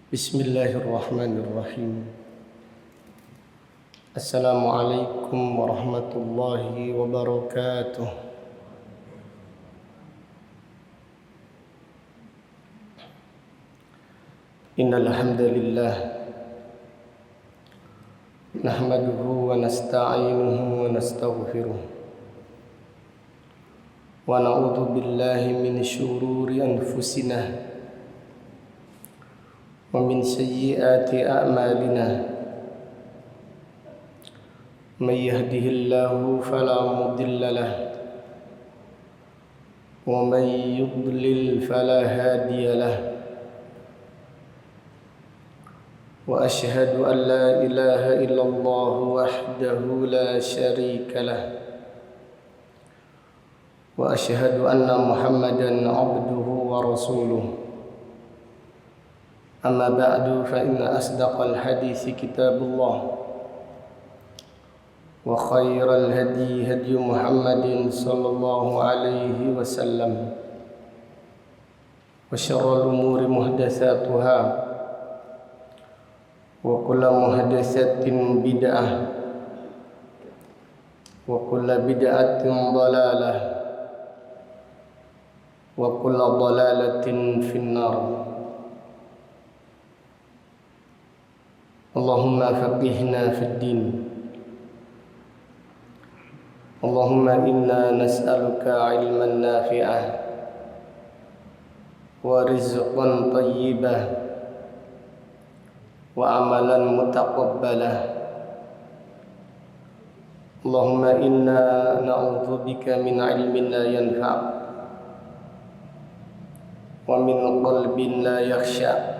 Bismillahirrahmanirrahim. Assalamualaikum warahmatullahi wabarakatuh. Innal hamdalillah nahmaduhu wa nasta'inuhu wa nastaghfiruh wa na'udzu billahi min syururi anfusina wa min sayyiati a'malina. May yahdihillahu fala mudilla lahu wa may yudlil fala hadiya lahu. Wa ashhadu an la ilaha illallah wahdahu la syarika lahu wa ashhadu anna Muhammadan abduhu wa rasuluh. Amma ba'du fa inna asdaqal hadithi kitabullah wa khairal hadi hadi Muhammadin sallallahu alaihi wasallam wa syarrul umuri muhdatsatuha wa kullu muhdatsatin bid'ah wa kullu bid'atin dhalalah wa kullu dhalalatin finnar. Allahumma faqihna fid din. Allahumma inna nas'aluka ilman nafi'ah wa rizqan tayyibah wa amalan mutaqabbalah. Allahumma inna na'udzubika min ilmin la yanfa' wa min qalbin la yakhsha'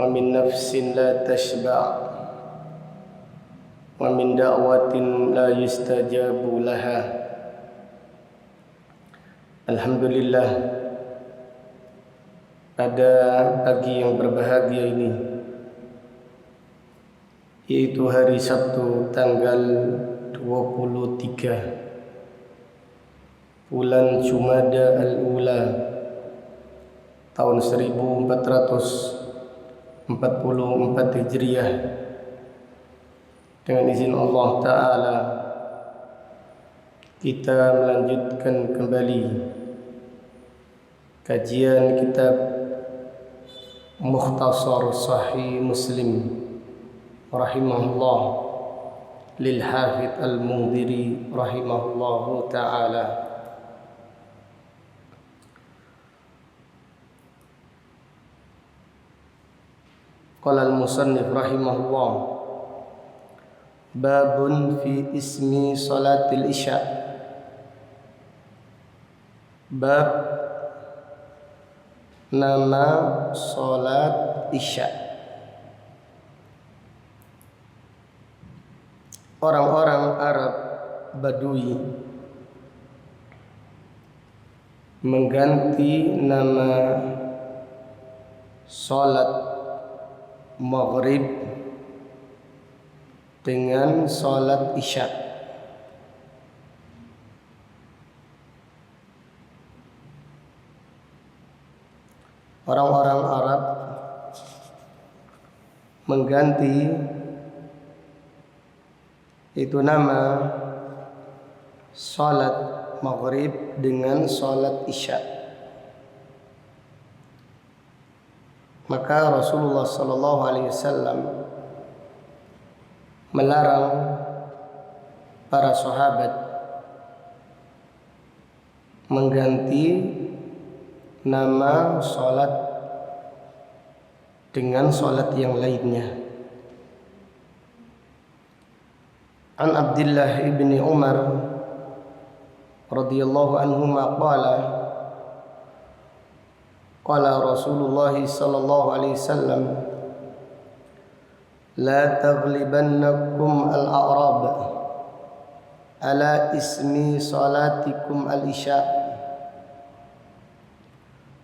wa min nafsin la tashba' wa min da'watin la yustajabu laha. Alhamdulillah, pada pagi yang berbahagia ini, yaitu hari Sabtu tanggal 23 bulan Jumada al-Ula tahun 1444 Hijriah, dengan izin Allah Ta'ala kita melanjutkan kembali kajian kitab Mukhtasar Sahih Muslim rahimahullah lil Hafidh al-Mundhiri rahimahullahu ta'ala. Qala al-musannif rahimahullah, babun fi ismi salatil isya. Bab nama salat isya. Orang-orang Arab Badui mengganti nama salat maghrib dengan salat isya. Orang-orang Arab mengganti itu nama salat maghrib dengan salat isya. Maka Rasulullah sallallahu alaihi wasallam melarang para sahabat mengganti nama salat dengan salat yang lainnya. An Abdullah ibni Umar radhiyallahu anhuma qala Rasulullah sallallahu alaihi wasallam, la taghlibannakum al-a'rab ala ismi salatikum al-isya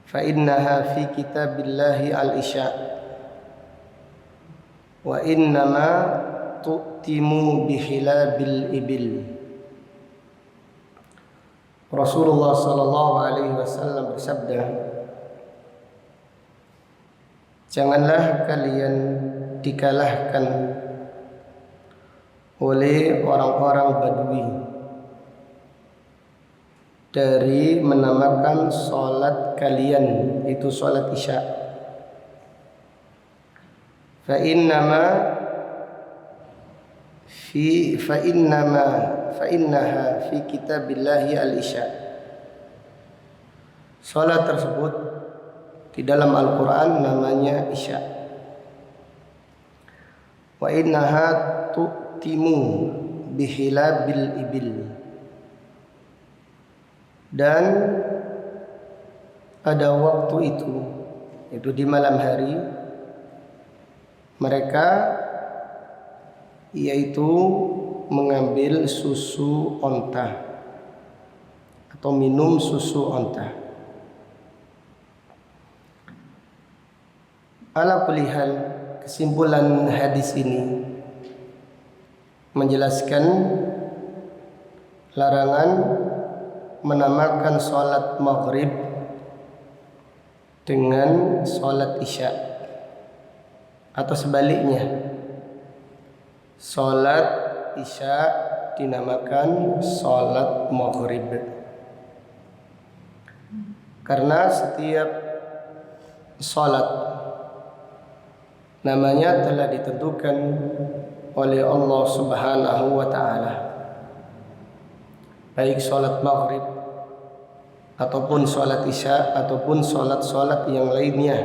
fa innaha fi kitabillahi al-isya wa innama tu'timu bihilabil ibil. Rasulullah sallallahu alaihi wasallam bersabda, janganlah kalian dikalahkan oleh orang-orang Badui dari menamakan salat kalian itu salat Isya. Fa innaha fi kitabillahi al-Isya. Salat tersebut di dalam Al-Qur'an namanya Isya. Wa innaha tu'timu bihilabil ibil. Dan pada waktu itu di malam hari, mereka yaitu mengambil susu onta atau minum susu onta. Ala kulli hal, kesimpulan hadis ini menjelaskan larangan menamakan sholat maghrib dengan sholat isya, atau sebaliknya, sholat isya dinamakan sholat maghrib, karena setiap sholat namanya telah ditentukan oleh Allah Subhanahu wa ta'ala, baik sholat maghrib ataupun sholat isya ataupun sholat-sholat yang lainnya,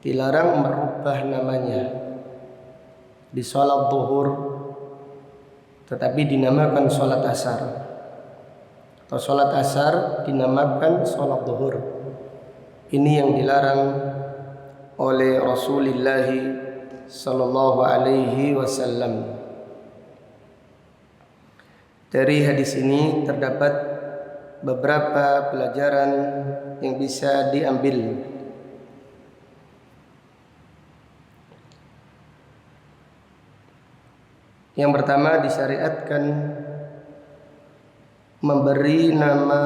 dilarang merubah namanya. Di sholat zuhur tetapi dinamakan sholat asar, atau sholat asar dinamakan sholat zuhur. Ini yang dilarang oleh Rasulullah sallallahu alaihi wasallam. Dari hadis ini terdapat beberapa pelajaran yang bisa diambil. Yang pertama, disyariatkan memberi nama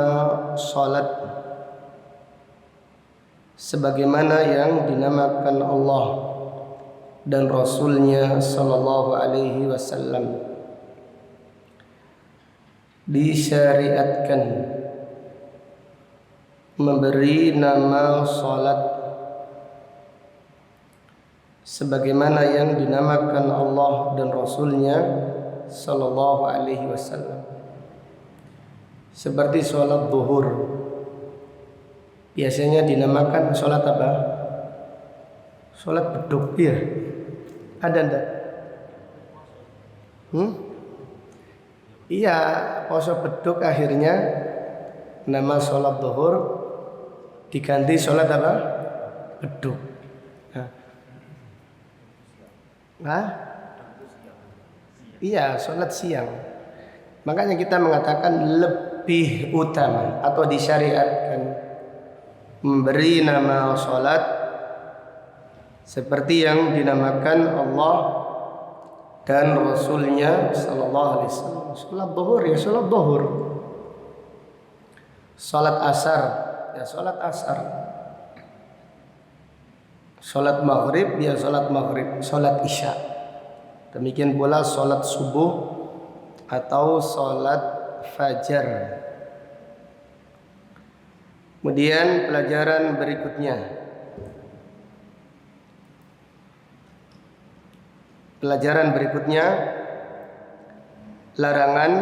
salat sebagaimana yang dinamakan Allah dan Rasulnya sallallahu alaihi wasallam. Disyariatkan memberi nama salat sebagaimana yang dinamakan Allah dan Rasulnya sallallahu alaihi wasallam. Seperti salat zuhur biasanya dinamakan salat apa? Salat beduk, ya. Ada enggak? Iya, poso beduk akhirnya nama salat zuhur diganti salat apa? Beduk. Iya, salat siang. Makanya kita mengatakan lebih utama atau disyariatkan memberi nama salat seperti yang dinamakan Allah dan Rasulnya sallallahu alaihi wasallam. Salat zuhur ya salat zuhur. Salat asar ya salat asar. Salat maghrib ya salat maghrib. Salat isya. Demikian pula salat subuh atau salat fajar. Kemudian pelajaran berikutnya, larangan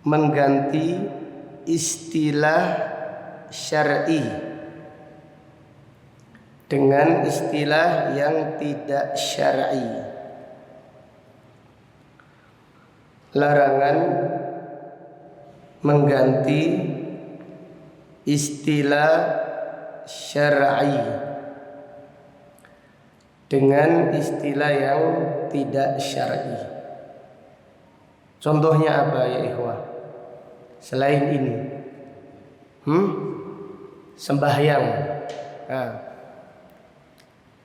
mengganti istilah syar'i dengan istilah yang tidak syar'i. Larangan mengganti istilah syar'i dengan istilah yang tidak syar'i. Contohnya apa ya ikhwah? Selain ini, sembahyang.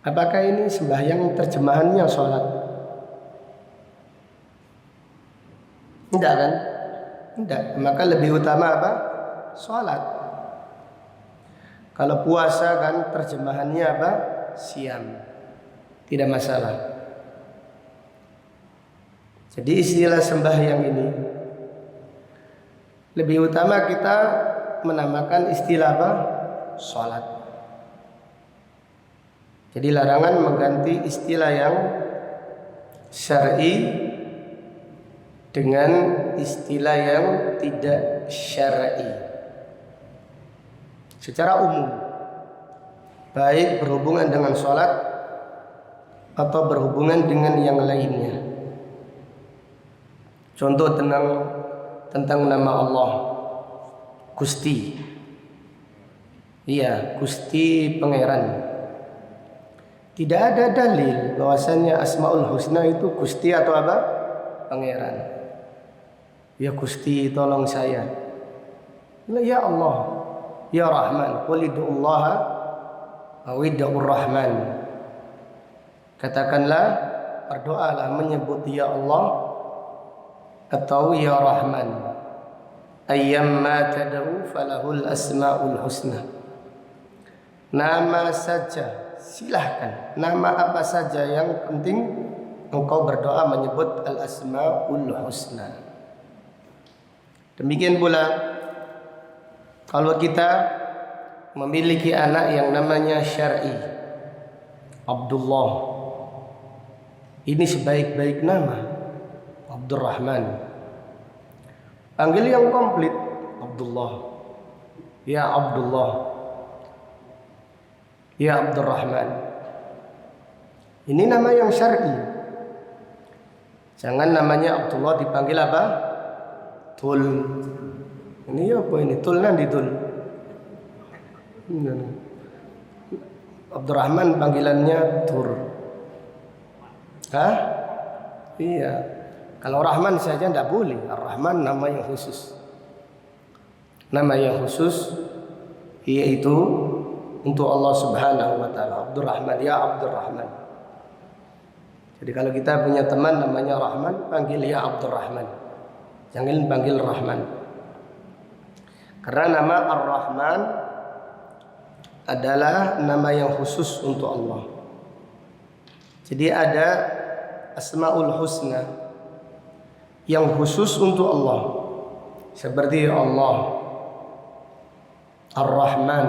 Apakah ini sembahyang terjemahannya sholat? Tidak kan? Tidak. Maka lebih utama apa? Sholat. Kalau puasa kan terjemahannya apa? Siam. Tidak masalah. Jadi istilah sembahyang ini lebih utama kita menamakan istilah apa? Salat. Jadi larangan mengganti istilah yang syar'i dengan istilah yang tidak syar'i. Secara umum, baik berhubungan dengan salat atau berhubungan dengan yang lainnya. Contoh tentang nama Allah, Gusti. Iya, Gusti Pangeran. Tidak ada dalil bahwasanya Asmaul Husna itu Gusti atau apa? Pangeran. Ya Gusti, tolong saya. Ya Allah, ya Rahman, qul id'ullaha aw id'ur Rahman. Katakanlah, berdoalah menyebut ya Allah atau ya Rahman. Ayyamma tad'u falahul asmaul husna. Nama saja, silahkan nama apa saja, yang penting engkau berdoa menyebut al asmaul husna. Demikian pula kalau kita memiliki anak yang namanya syar'i, Abdullah, ini sebaik-baik nama, Abdurrahman. Panggil yang komplit, Abdullah, ya Abdullah, ya Abdurrahman. Ini nama yang syar'i. Jangan namanya Abdullah dipanggil apa? Tul. Ini apa ini? Tul nanti tul. Abdurrahman panggilannya Tur. Hah? Iya. Kalau Rahman saja tidak boleh. Ar-Rahman nama yang khusus. Nama yang khusus yaitu untuk Allah Subhanahu wa taala. Abdurrahman, ya Abdurrahman. Jadi kalau kita punya teman namanya Rahman, panggil ya Abdurrahman. Jangan panggil Rahman. Karena nama Ar-Rahman adalah nama yang khusus untuk Allah. Jadi ada Asmaul Husna yang khusus untuk Allah. Seperti Allah Ar-Rahman.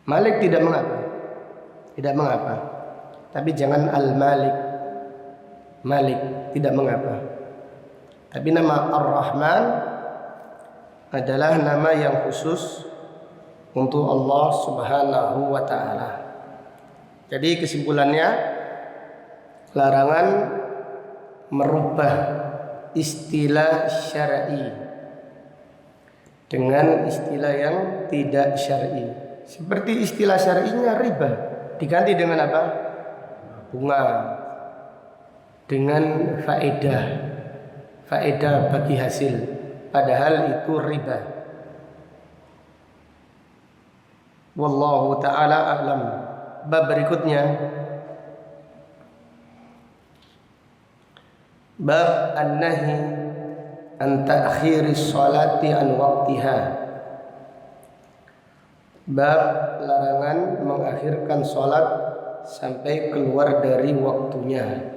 Malik tidak mengapa. Tidak mengapa. Tapi jangan Al-Malik. Malik tidak mengapa. Tapi nama Ar-Rahman adalah nama yang khusus untuk Allah Subhanahu wa taala. Jadi kesimpulannya, larangan merubah istilah syar'i dengan istilah yang tidak syar'i. Seperti istilah syar'inya riba diganti dengan apa? Bunga, dengan faedah bagi hasil, padahal itu riba. Wallahu ta'ala a'lam. Bab berikutnya, bab an-nahi an ta'khiris sholati an waqtiha. Bab larangan mengakhirkan sholat sampai keluar dari waktunya.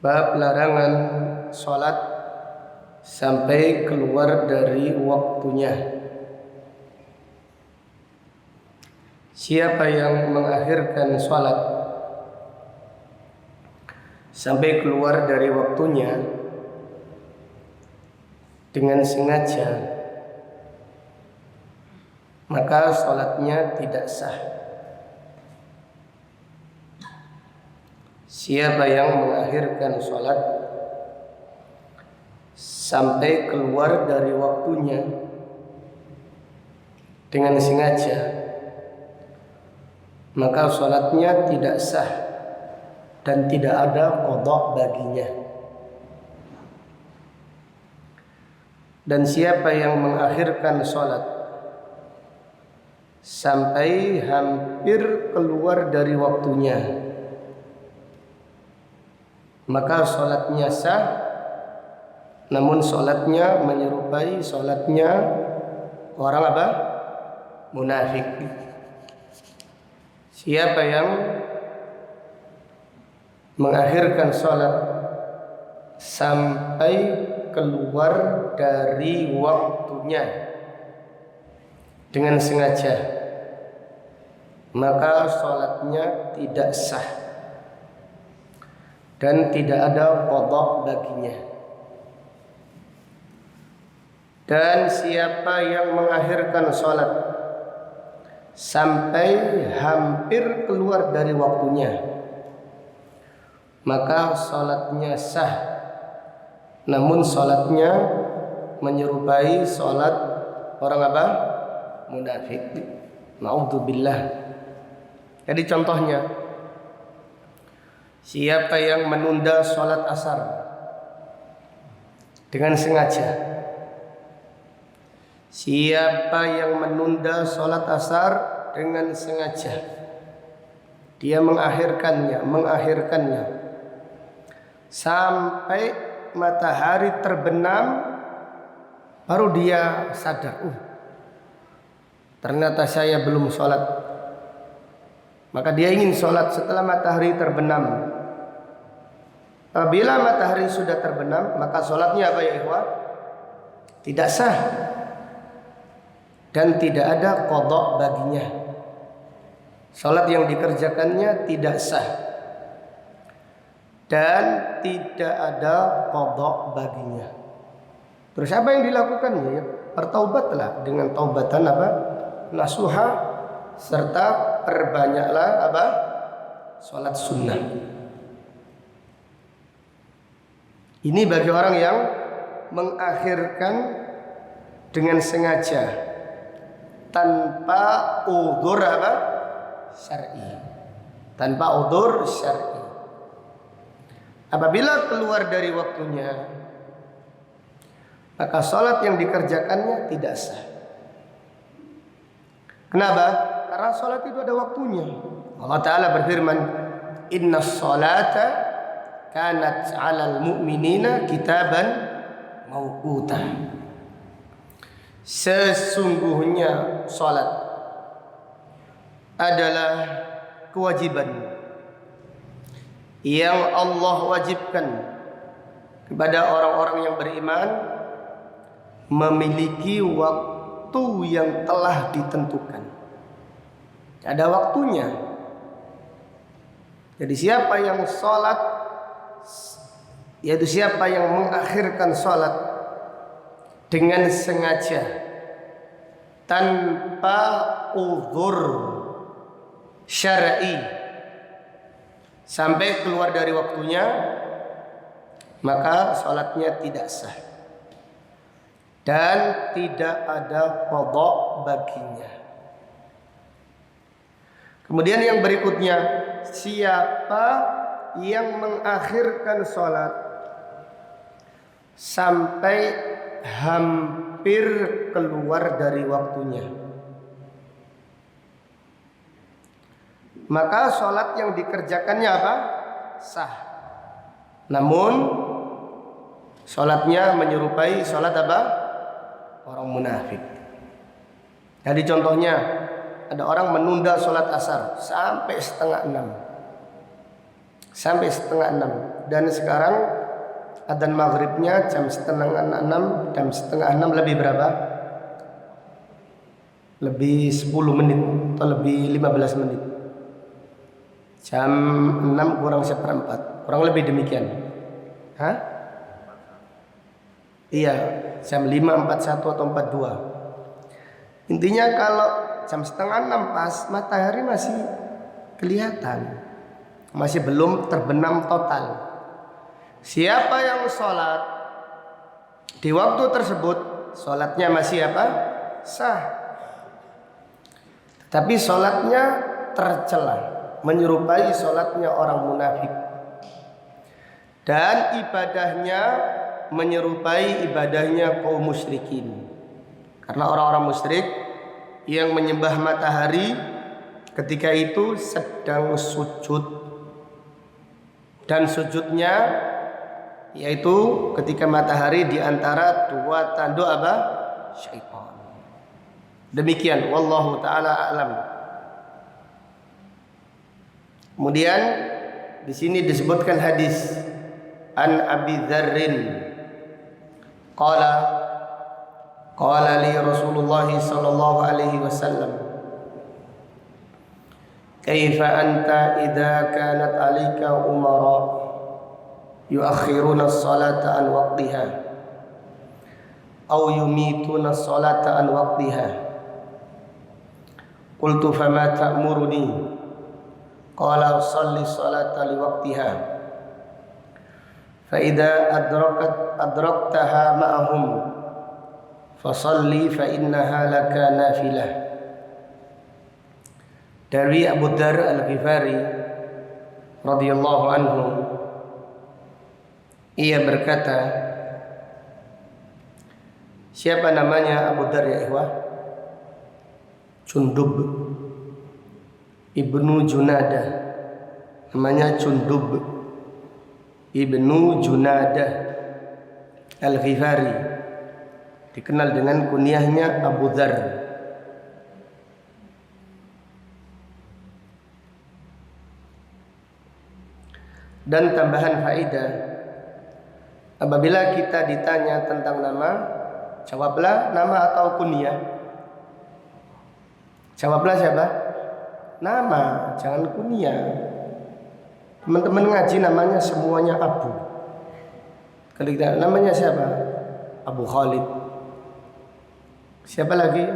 Bab larangan sholat sampai keluar dari waktunya. Siapa yang mengakhirkan sholat sampai keluar dari waktunya dengan sengaja, maka sholatnya tidak sah. Siapa yang mengakhirkan sholat sampai keluar dari waktunya dengan sengaja, maka sholatnya tidak sah dan tidak ada qada baginya. Dan siapa yang mengakhirkan sholat sampai hampir keluar dari waktunya, maka sholatnya sah namun sholatnya menyerupai sholatnya orang apa? Munafik. Siapa yang mengakhirkan sholat sampai keluar dari waktunya dengan sengaja, maka sholatnya tidak sah dan tidak ada qadha baginya. Dan siapa yang mengakhirkan sholat sampai hampir keluar dari waktunya, maka sholatnya sah, namun sholatnya menyerupai sholat orang apa? Munafik. Na'udzubillah. Jadi contohnya, siapa yang menunda sholat asar dengan sengaja, siapa yang menunda sholat asar dengan sengaja, dia mengakhirkannya sampai matahari terbenam, baru dia sadar, ternyata saya belum sholat. Maka dia ingin sholat setelah matahari terbenam. Apabila matahari sudah terbenam, maka sholatnya apa ya ikhwah? Tidak sah dan tidak ada qadha baginya. Sholat yang dikerjakannya tidak sah dan tidak ada qadha baginya. Terus apa yang dilakukannya? Ya, bertaubatlah dengan taubatan apa? Nasuha, serta perbanyaklah apa? Sholat sunnah. Ini bagi orang yang mengakhirkan dengan sengaja tanpa udzur apa? Syar'i. Tanpa udzur syar'i. Apabila keluar dari waktunya, maka sholat yang dikerjakannya tidak sah. Kenapa? Karena sholat itu ada waktunya. Allah Ta'ala berfirman, Inna sholata kanat 'alal mu'minina kitaban mawquta. Sesungguhnya sholat adalah kewajiban yang Allah wajibkan kepada orang-orang yang beriman, memiliki waktu yang telah ditentukan. Ada waktunya. Jadi siapa yang sholat, yaitu siapa yang mengakhirkan sholat dengan sengaja tanpa uzur syar'i sampai keluar dari waktunya, maka sholatnya tidak sah dan tidak ada qadha baginya. Kemudian yang berikutnya, siapa yang mengakhirkan sholat sampai hampir keluar dari waktunya, maka sholat yang dikerjakannya apa? Sah. Namun sholatnya menyerupai sholat apa? Orang munafik. Jadi contohnya, ada orang menunda sholat asar sampai setengah 6. Dan sekarang adzan maghribnya jam setengah 6. Jam setengah 6 lebih berapa? Lebih 10 menit atau lebih 15 menit. Jam 6 kurang seperempat, kurang lebih demikian. Hah? Iya, jam 5.41 atau 42. Intinya kalau jam setengah 6 pas, matahari masih kelihatan, masih belum terbenam total. Siapa yang sholat di waktu tersebut, sholatnya masih apa? Sah. Tapi sholatnya tercela, menyerupai sholatnya orang munafik, dan ibadahnya menyerupai ibadahnya kaum musyrikin. Karena orang-orang musyrik yang menyembah matahari ketika itu sedang sujud, dan sujudnya yaitu ketika matahari di antara dua tanduk apa? Syaitan. Demikian wallahu taala a'lam. Kemudian di sini disebutkan hadis an Abi Dzarrin qala li Rasulullah sallallahu alaihi wasallam kaifa anta idza kanat 'alaika umara yuakhiruna as-salata an waqtiha aw yumituna as-salata an waqtiha qultu fama ta'muruni qala salli salata li waqtiha fa idza adraktaha ma'ahum fasalli fa innaha laka nafilah. Dari Abu Dzar Al-Ghifari radhiyallahu anhu, ia berkata, siapa namanya Abu Dzar ya ikhwah? Jundub Ibnu Junadah, namanya Jundub Ibnu Junadah Al-Ghifari, dikenal dengan kunyahnya Abu Dzar. Dan tambahan faedah, apabila kita ditanya tentang nama, jawablah nama atau kunyah. Jawablah siapa? Nama, jangan kunyah. Teman-teman ngaji namanya semuanya Abu. Kalau kita namanya siapa? Abu Khalid. Siapa lagi?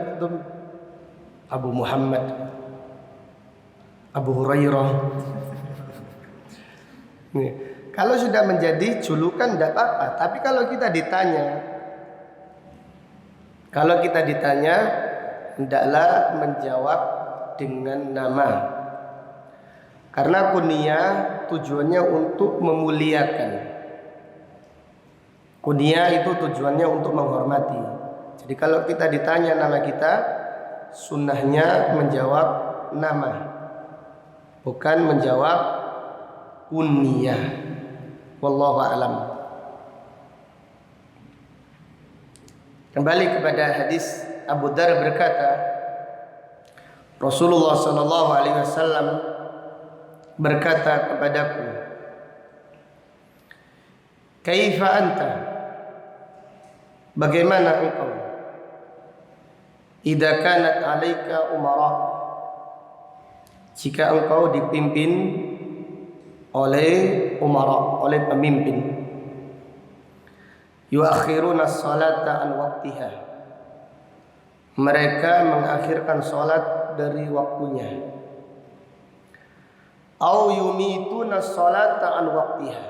Abu Muhammad, Abu Hurairah. Nih, kalau sudah menjadi julukan tidak apa-apa. Tapi kalau kita ditanya, hendaklah menjawab dengan nama. Karena kunyah tujuannya untuk memuliakan. Kunyah itu tujuannya untuk menghormati. Jadi kalau kita ditanya nama kita, sunnahnya menjawab nama, bukan menjawab kunyah. Wallahu a'lam. Kembali kepada hadis, Abu Dzar berkata, Rasulullah sallallahu alaihi wasallam berkata kepadaku, kaifa anta, bagaimana engkau, idza kanat 'alaika umara, jika engkau dipimpin oleh umara, oleh pemimpin, yuakhiruna as-salata an waqtiha, mereka mengakhirkan salat dari waktunya, au yumituna as-salata an waqtiha,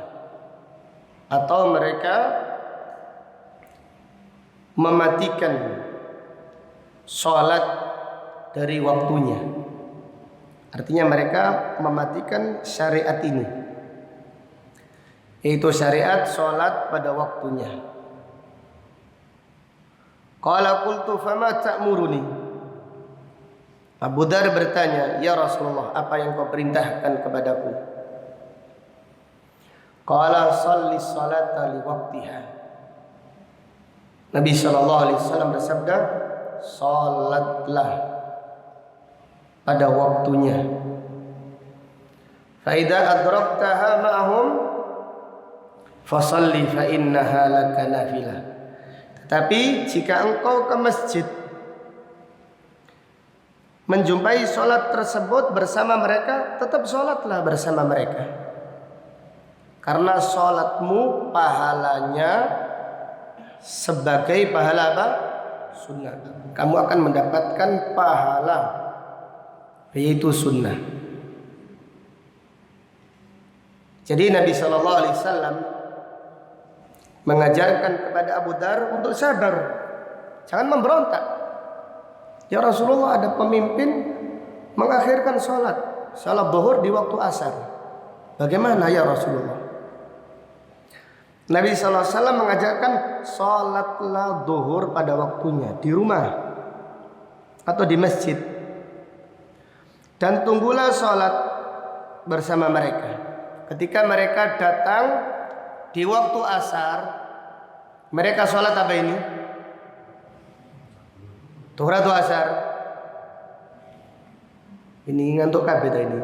atau mereka mematikan salat dari waktunya. Artinya mereka mematikan syariat ini, yaitu syariat salat pada waktunya. Qala qultu fama ta'muruni, Abu Dzar bertanya, ya Rasulullah, apa yang kau perintahkan kepadaku? Qala salli salata li waqtiha, Nabi sallallahu alaihi wasallam bersabda, salatlah pada waktunya. Fa idza adraktaha ma'hum fasalli fa innaha laka nafilah. Tetapi jika engkau ke masjid menjumpai salat tersebut bersama mereka, tetap salatlah bersama mereka. Karena salatmu pahalanya sebagai pahala apa? Sunnah. Kamu akan mendapatkan pahala, yaitu sunnah. Jadi Nabi sallallahu alaihi wasallam mengajarkan kepada Abu Dzar untuk sabar, jangan memberontak. Ya Rasulullah, ada pemimpin mengakhirkan salat zuhur di waktu asar. Bagaimana ya Rasulullah? Nabi sallallahu alaihi wasallam mengajarkan salatlah zuhur pada waktunya di rumah atau di masjid, dan tunggulah salat bersama mereka. Ketika mereka datang di waktu asar mereka sholat apa ini? Duhur atau asar? Ini ngantuk kabeh ta ini.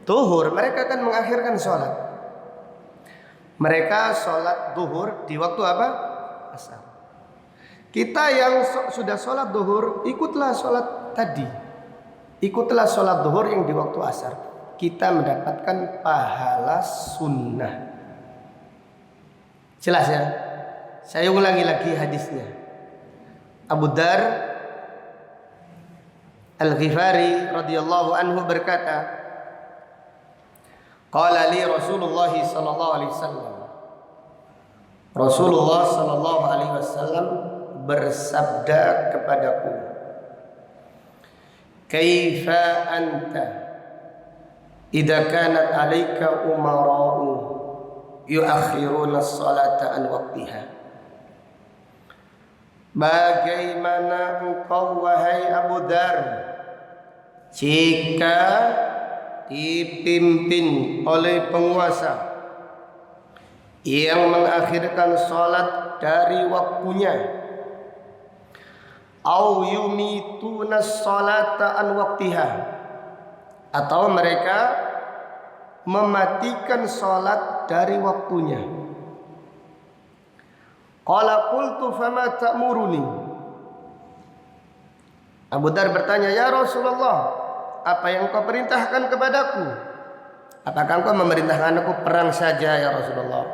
Duhur, mereka kan mengakhirkan sholat. Mereka sholat duhur di waktu apa? Asar. Kita yang sudah sholat duhur, ikutlah sholat tadi. Ikutlah sholat duhur yang di waktu asar. Kita mendapatkan pahala sunnah. Jelas ya? Saya ulangi lagi hadisnya. Abu Dar Al-Ghifari radhiyallahu anhu berkata, qala li Rasulullah sallallahu alaihi wasallam. Rasulullah sallallahu alaihi wasallam bersabda kepadaku, kaifa anta idza kanat 'alaika umara'u yuakhiruna as-salata an waqtiha. Bagaimana engkau wahai Abu Dar jika dipimpin oleh penguasa yang mengakhirkan salat dari waktunya, au yumituna as-salata an waqtiha, atau mereka mematikan salat dari waktunya. Qala qultu fama ta'muruni. Abu Dar bertanya, ya Rasulullah, apa yang kau perintahkan kepadaku? Apakah engkau memerintahkan aku perang saja ya Rasulullah?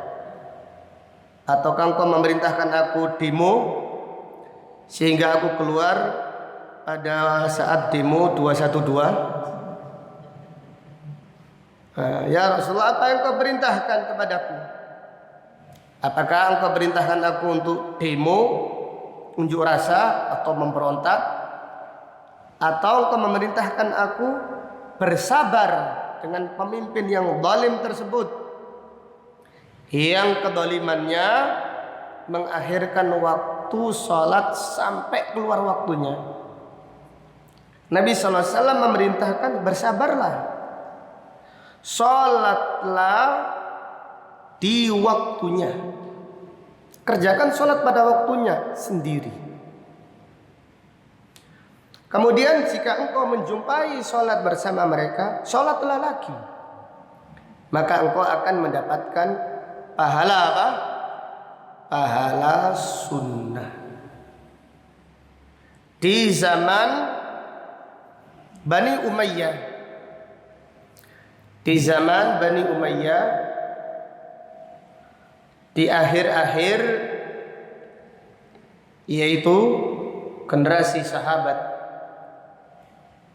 Ataukah engkau memerintahkan aku demo sehingga aku keluar pada saat demo 212? Ya Rasulullah, apa yang kau perintahkan kepadaku? Apakah engkau perintahkan aku untuk demo, unjuk rasa atau memberontak? Atau engkau memerintahkan aku bersabar dengan pemimpin yang zalim tersebut, yang kedolimannya mengakhirkan waktu sholat sampai keluar waktunya? Nabi SAW memerintahkan bersabarlah, sholatlah di waktunya, kerjakan sholat pada waktunya sendiri. Kemudian jika engkau menjumpai sholat bersama mereka, sholatlah lagi, maka engkau akan mendapatkan pahala apa? Pahala sunnah. Di zaman Bani Umayyah, di zaman Bani Umayyah, di akhir-akhir, yaitu generasi sahabat,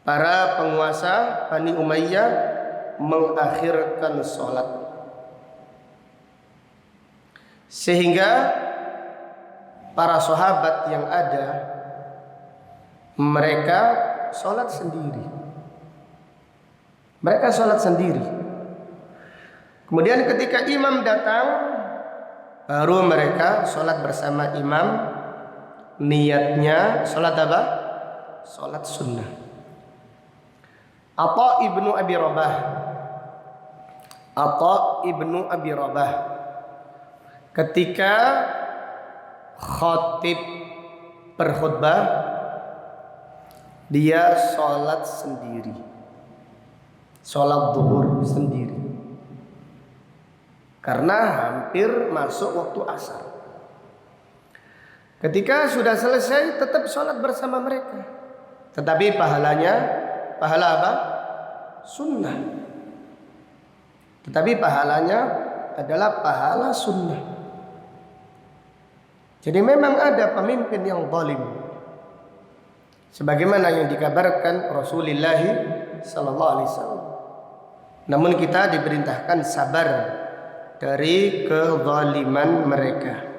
para penguasa Bani Umayyah mengakhirkan sholat, sehingga para sahabat yang ada, mereka sholat sendiri. Mereka sholat sendiri. Kemudian ketika imam datang, baru mereka sholat bersama imam. Niatnya sholat apa? Sholat sunnah. Atha ibnu Abi Rabah, Atha ibnu Abi Rabah, ketika khatib berkhutbah, dia sholat sendiri, sholat zuhur sendiri, karena hampir masuk waktu asar. Ketika sudah selesai, tetap sholat bersama mereka, tetapi pahalanya pahala apa? Sunnah. Tetapi pahalanya adalah pahala sunnah. Jadi memang ada pemimpin yang zalim, sebagaimana yang dikabarkan Rasulullah sallallahu alaihi wasallam. Namun kita diperintahkan sabar dari kezaliman mereka.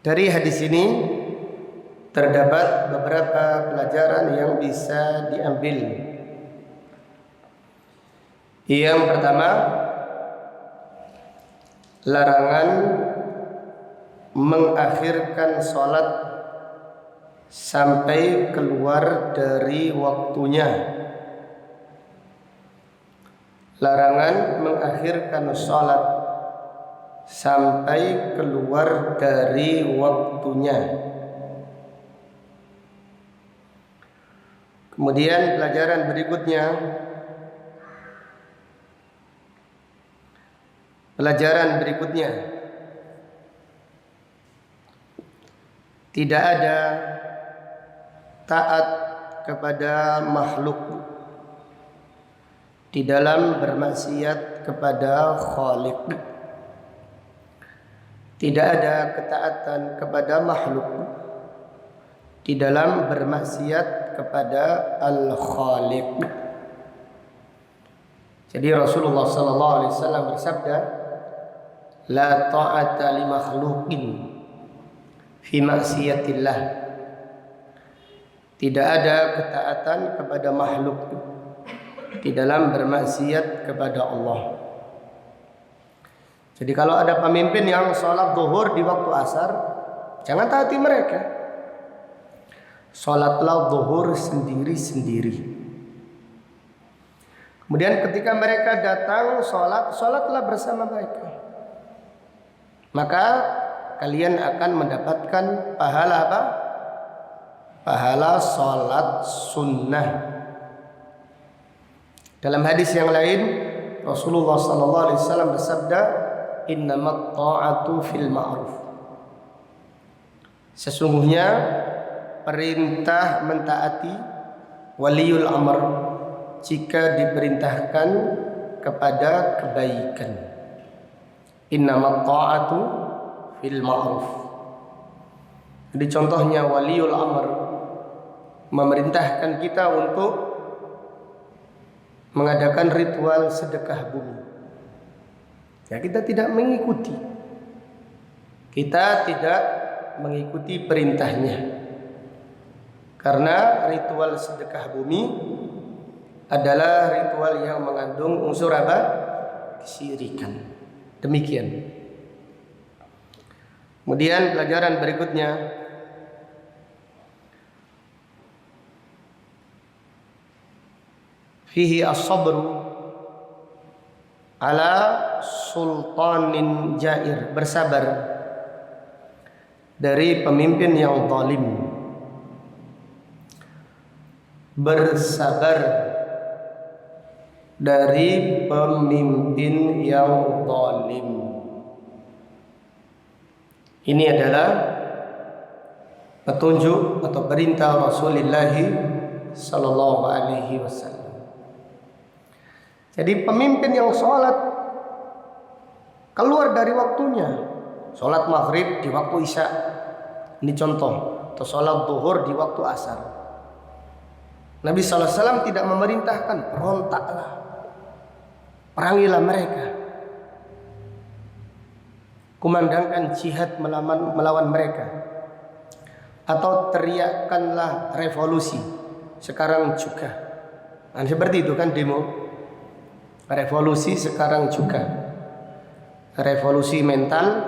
Dari hadis ini terdapat beberapa pelajaran yang bisa diambil. Yang pertama, larangan mengakhirkan sholat sampai keluar dari waktunya. larangan mengakhirkan sholat sampai keluar dari waktunya. Kemudian pelajaran berikutnya, tidak ada taat kepada makhluk di dalam bermaksiat kepada Khaliq. Tidak ada ketaatan kepada makhluk di dalam bermaksiat kepada Al-Khaliq. Jadi Rasulullah sallallahu alaihi wasallam bersabda, "La ta'ata li makhluqin fi maksiatillah." Tidak ada ketaatan kepada makhluk di dalam bermaksiat kepada Allah. Jadi kalau ada pemimpin yang sholat zuhur di waktu asar, jangan taati mereka. Sholatlah zuhur sendiri-sendiri. Kemudian ketika mereka datang sholatlah bersama mereka. Maka kalian akan mendapatkan pahala apa? Pahala sholat sunnah. Dalam hadis yang lain, Rasulullah sallallahu alaihi wasallam bersabda, "Innamat ta'atu fil ma'ruf." Sesungguhnya perintah mentaati waliul amr jika diperintahkan kepada kebaikan. Innamat ta'atu fil ma'ruf. Jadi contohnya waliul amr memerintahkan kita untuk mengadakan ritual sedekah bumi. Ya, kita tidak mengikuti. Kita tidak mengikuti perintahnya. Karena ritual sedekah bumi adalah ritual yang mengandung unsur apa? Kesyirikan. Demikian. Kemudian pelajaran berikutnya, fihi as-sabru ala sultanin jair, bersabar dari pemimpin yang zalim. Bersabar dari pemimpin yang zalim. Ini adalah petunjuk atau perintah Rasulullah sallallahu alaihi wasallam. Jadi pemimpin yang sholat keluar dari waktunya, sholat maghrib di waktu isya, ini contoh, atau sholat zuhur di waktu asar, Nabi SAW tidak memerintahkan berontaklah, perangilah mereka, kumandangkan jihad melawan mereka, atau teriakkanlah revolusi sekarang juga. Nah, seperti itu kan demo. Revolusi sekarang juga, revolusi mental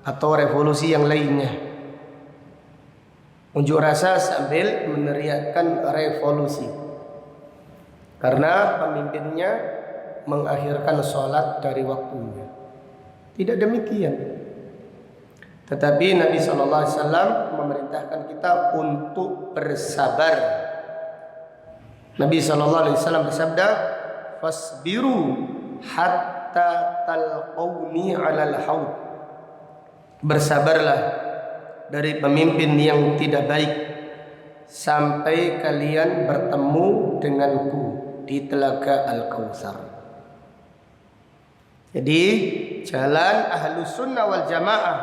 atau revolusi yang lainnya. Unjuk rasa sambil meneriakkan revolusi karena pemimpinnya mengakhirkan sholat dari waktunya. Tidak demikian. Tetapi Nabi SAW memerintahkan kita untuk bersabar. Nabi SAW bersabda, "Fasbiru hatta talqawni 'alal haud." Bersabarlah dari pemimpin yang tidak baik sampai kalian bertemu denganku di telaga Al-Kautsar. Jadi jalan Ahlus Sunnah wal Jamaah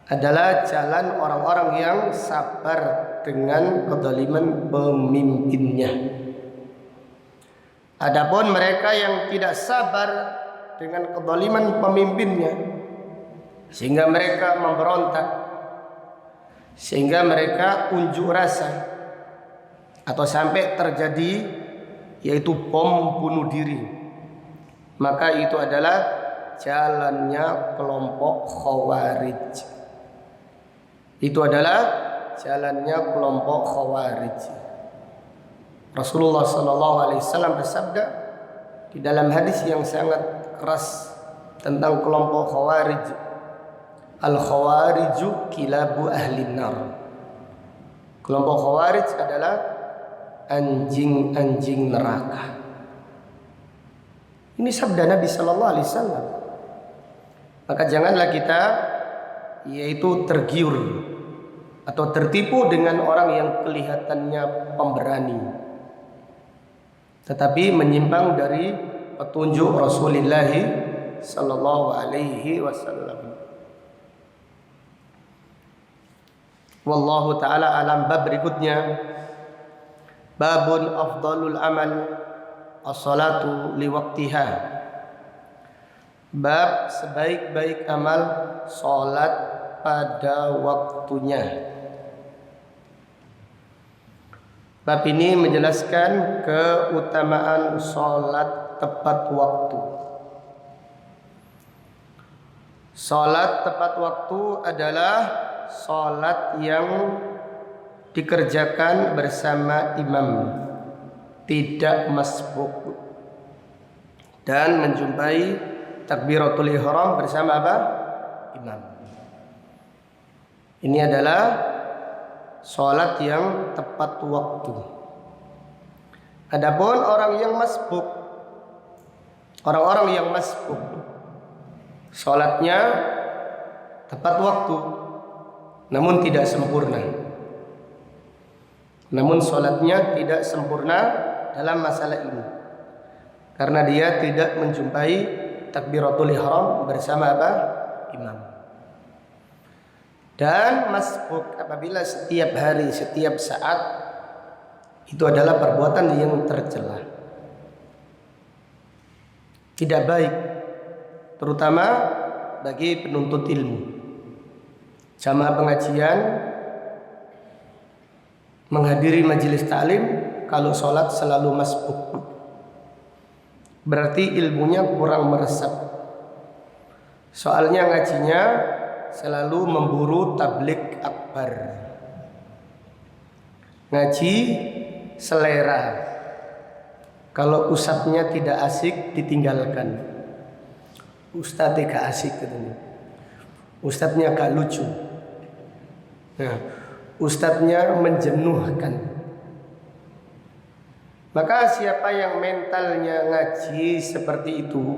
adalah jalan orang-orang yang sabar dengan kezaliman pemimpinnya. Adapun mereka yang tidak sabar dengan kezaliman pemimpinnya, sehingga mereka memberontak, sehingga mereka unjuk rasa, atau sampai terjadi yaitu bom bunuh diri, maka itu adalah jalannya kelompok Khawarij. Itu adalah jalannya kelompok Khawarij. Rasulullah SAW bersabda, di dalam hadis yang sangat keras tentang kelompok Khawarij. Al-Khawariju kilabu ahli nar. Kelompok Khawarij adalah anjing-anjing neraka. Ini sabda Nabi sallallahu alaihi wasallam. Maka janganlah kita yaitu tergiur atau tertipu dengan orang yang kelihatannya pemberani, tetapi menyimpang dari petunjuk Rasulullah sallallahu alaihi wasallam. Wallahu taala alam. Bab berikutnya, babun afdalul amal as-salatu liwaktiha. Bab sebaik-baik amal salat pada waktunya. Bab ini menjelaskan keutamaan salat tepat waktu. Salat tepat waktu adalah salat yang dikerjakan bersama imam, tidak masbuk, dan menjumpai takbiratul ihram bersama apa? Imam. Ini adalah salat yang tepat waktu. Adapun orang yang masbuk, orang-orang yang masbuk, salatnya tepat waktu namun tidak sempurna. Namun salatnya tidak sempurna dalam masalah ini, karena dia tidak menjumpai takbiratul ihram bersama apa? Imam. Dan masbuk apabila setiap hari, setiap saat, itu adalah perbuatan yang tercela, tidak baik, terutama bagi penuntut ilmu. Jamaah pengajian, menghadiri majelis taklim, kalau sholat selalu masbuk, berarti ilmunya kurang meresap. Soalnya ngajinya selalu memburu tablik akbar, ngaji selera. Kalau ustadznya tidak asik ditinggalkan. Ustadznya gak asik katanya, ustadznya gak lucu, nah, ustadznya menjenuhkan. Maka siapa yang mentalnya ngaji seperti itu,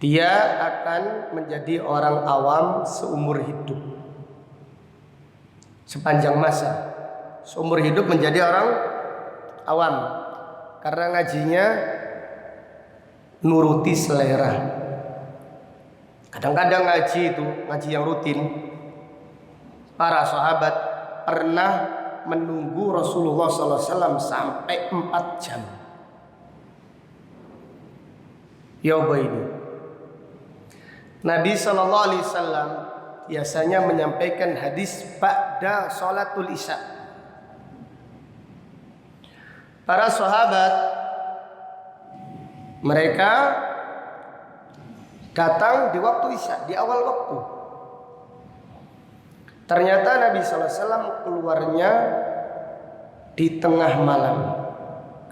dia akan menjadi orang awam seumur hidup, sepanjang masa. Seumur hidup menjadi orang awam, karena ngajinya nuruti selera. Kadang-kadang ngaji itu, ngaji yang rutin, para sahabat pernah menunggu Rasulullah SAW sampai 4 jam. Ya ini, Nabi SAW biasanya menyampaikan hadis ba'da sholatul isya. Para sahabat mereka datang di waktu isya, di awal waktu. Ternyata Nabi SAW keluarnya di tengah malam,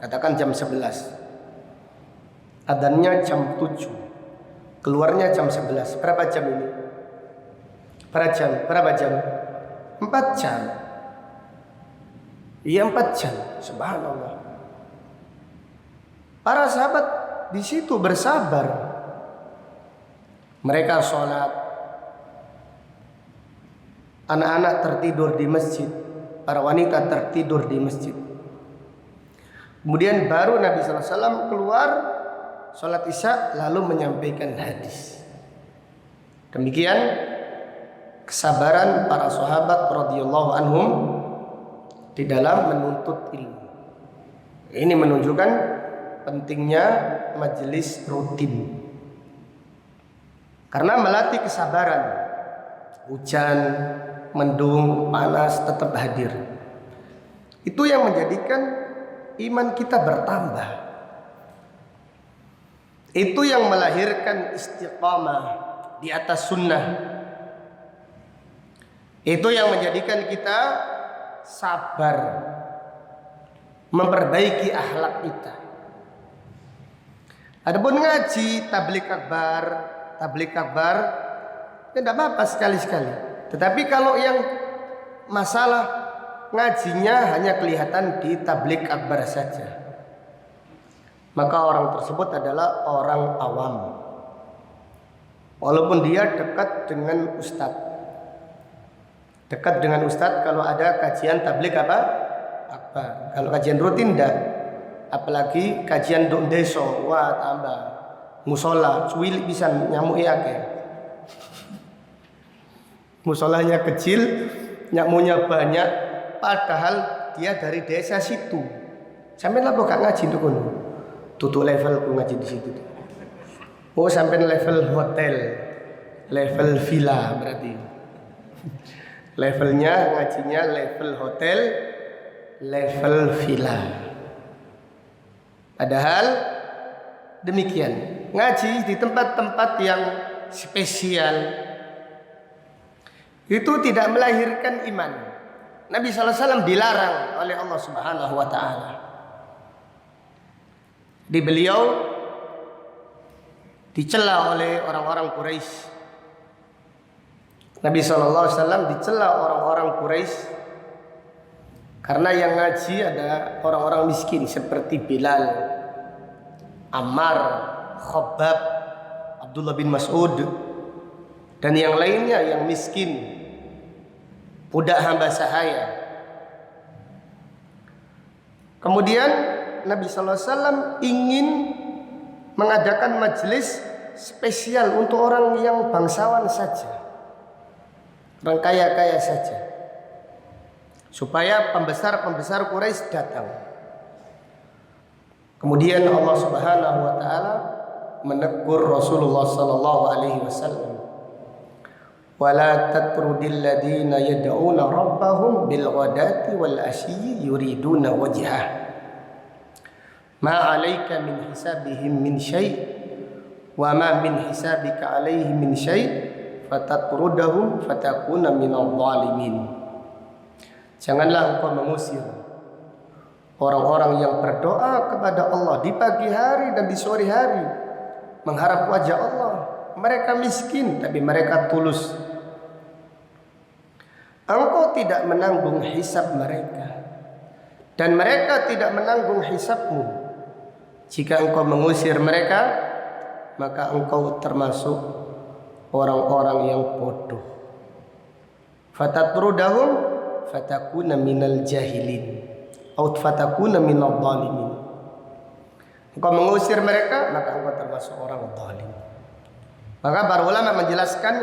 katakan jam 11, adzannya jam 7, keluarnya jam 11. Berapa jam ini? Berapa jam? 4 jam. Iya, 4 jam. Subhanallah. Para sahabat di situ bersabar. Mereka sholat, anak-anak tertidur di masjid, para wanita tertidur di masjid. Kemudian baru Nabi SAW keluar sholat isya lalu menyampaikan hadis. Demikian kesabaran para sahabat radhiyallahu anhum di dalam menuntut ilmu. Ini menunjukkan pentingnya majelis rutin, karena melatih kesabaran. Hujan, mendung, panas, tetap hadir. Itu yang menjadikan iman kita bertambah. Itu yang melahirkan istiqamah di atas sunnah. Itu yang menjadikan kita sabar, memperbaiki akhlak kita. Adapun ngaji tablik akbar ya tidak apa-apa sekali-sekali. Tetapi kalau yang masalah ngajinya hanya kelihatan di tablik akbar saja, maka orang tersebut adalah orang awam, walaupun dia dekat dengan ustadz. Dekat dengan ustadz kalau ada kajian tablik akbar. Kalau kajian rutin tidak. Apalagi kajian dok deso, wah tambah musola, cuilik bisa nyamuk akeh. Musolanya kecil, nyamuknya banyak, padahal dia dari desa situ. Sampai lah kok ngaji tuh kono. Tutup level ku ngaji di situ. Oh sampai level hotel, level villa berarti. Levelnya ngajinya level hotel, level villa. Padahal demikian, ngaji di tempat-tempat yang spesial itu tidak melahirkan iman. Nabi SAW dilarang oleh Allah Subhanahu wa Ta'ala. Di beliau dicela oleh orang-orang Quraisy. Nabi SAW dicela orang-orang Quraisy karena yang ngaji ada orang-orang miskin seperti Bilal, Ammar, Khabbab, Abdullah bin Mas'ud, dan yang lainnya yang miskin, budak hamba sahaya. Kemudian Nabi SAW ingin mengadakan majelis spesial untuk orang yang bangsawan saja, orang kaya-kaya saja, supaya pembesar-pembesar Quraisy datang. Kemudian Allah Subhanahu wa Ta'ala menegur Rasulullah sallallahu alaihi wasallam, wala tatrudil ladina yad'una rabbahum bil ghadati wal ashyi yuriduna wajhah ma 'alaika min hisabihim min syai' wa ma min hisabika 'alaihim min syai' fatatrudahum fatakuna minadh dhalimin. Janganlah engkau mengusir orang-orang yang berdoa kepada Allah di pagi hari dan di sore hari mengharap wajah Allah. Mereka miskin tapi mereka tulus. Engkau tidak menanggung hisab mereka dan mereka tidak menanggung hisabmu. Jika engkau mengusir mereka, maka engkau termasuk orang-orang yang bodoh. Fatatrudahum fatakuna minal jahilin atau fatakuna minadh dhalimin. Engkau mengusir mereka, maka engkau termasuk orang zalim. Maka para ulama menjelaskan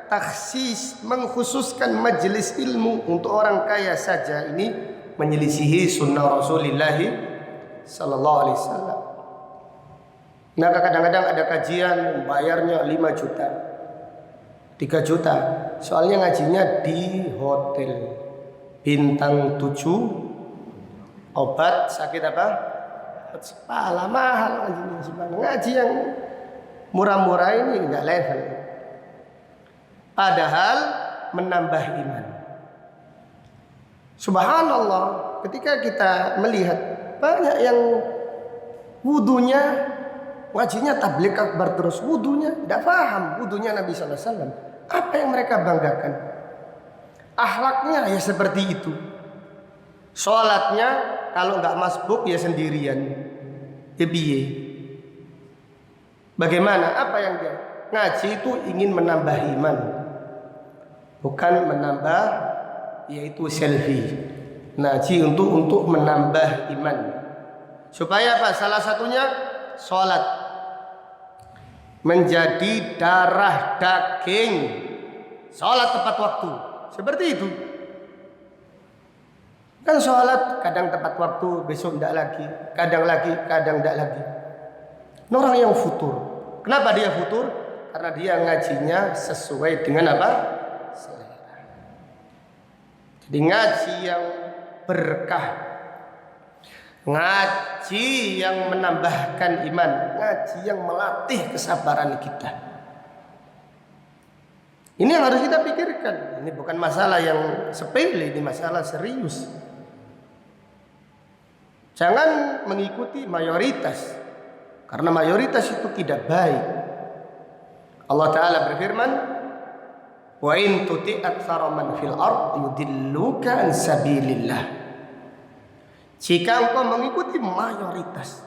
taksis, mengkhususkan majelis ilmu untuk orang kaya saja ini menyelisihi sunnah Rasulullah sallallahu alaihi wasallam. Nah kadang-kadang ada kajian bayarnya 5 juta 3 juta, soalnya ngajinya di hotel bintang 7, obat sakit apa? Kepala mahal ngajinya. Ngaji yang murah-murah ini enggak level. Padahal menambah iman. Subhanallah, ketika kita melihat banyak yang wudunya ngajinya tablik akbar terus, wudunya tidak paham wudunya Nabi sallallahu alaihi wasallam. Apa yang mereka banggakan? Akhlaknya ya seperti itu. Salatnya kalau enggak masbuk ya sendirian. Piye? Bagaimana? Apa yang dia ngaji itu ingin menambah iman, bukan menambah yaitu selfie. Ngaji untuk menambah iman. Supaya apa? Salah satunya salat menjadi darah daging, salat tepat waktu. Seperti itu. Kan sholat kadang tepat waktu, besok tidak lagi, kadang tidak lagi. Orang yang futur. Kenapa dia futur? Karena dia ngajinya sesuai dengan apa? Selera. Jadi ngaji yang berkah, ngaji yang menambahkan iman, ngaji yang melatih kesabaran kita. Ini yang harus kita pikirkan. Ini bukan masalah yang sepele, ini masalah serius. Jangan mengikuti mayoritas. Karena mayoritas itu tidak baik. Allah Ta'ala berfirman, wa in tuti' aktsara man fil ard yudilluka an sabilillah. Jika engkau mengikuti mayoritas,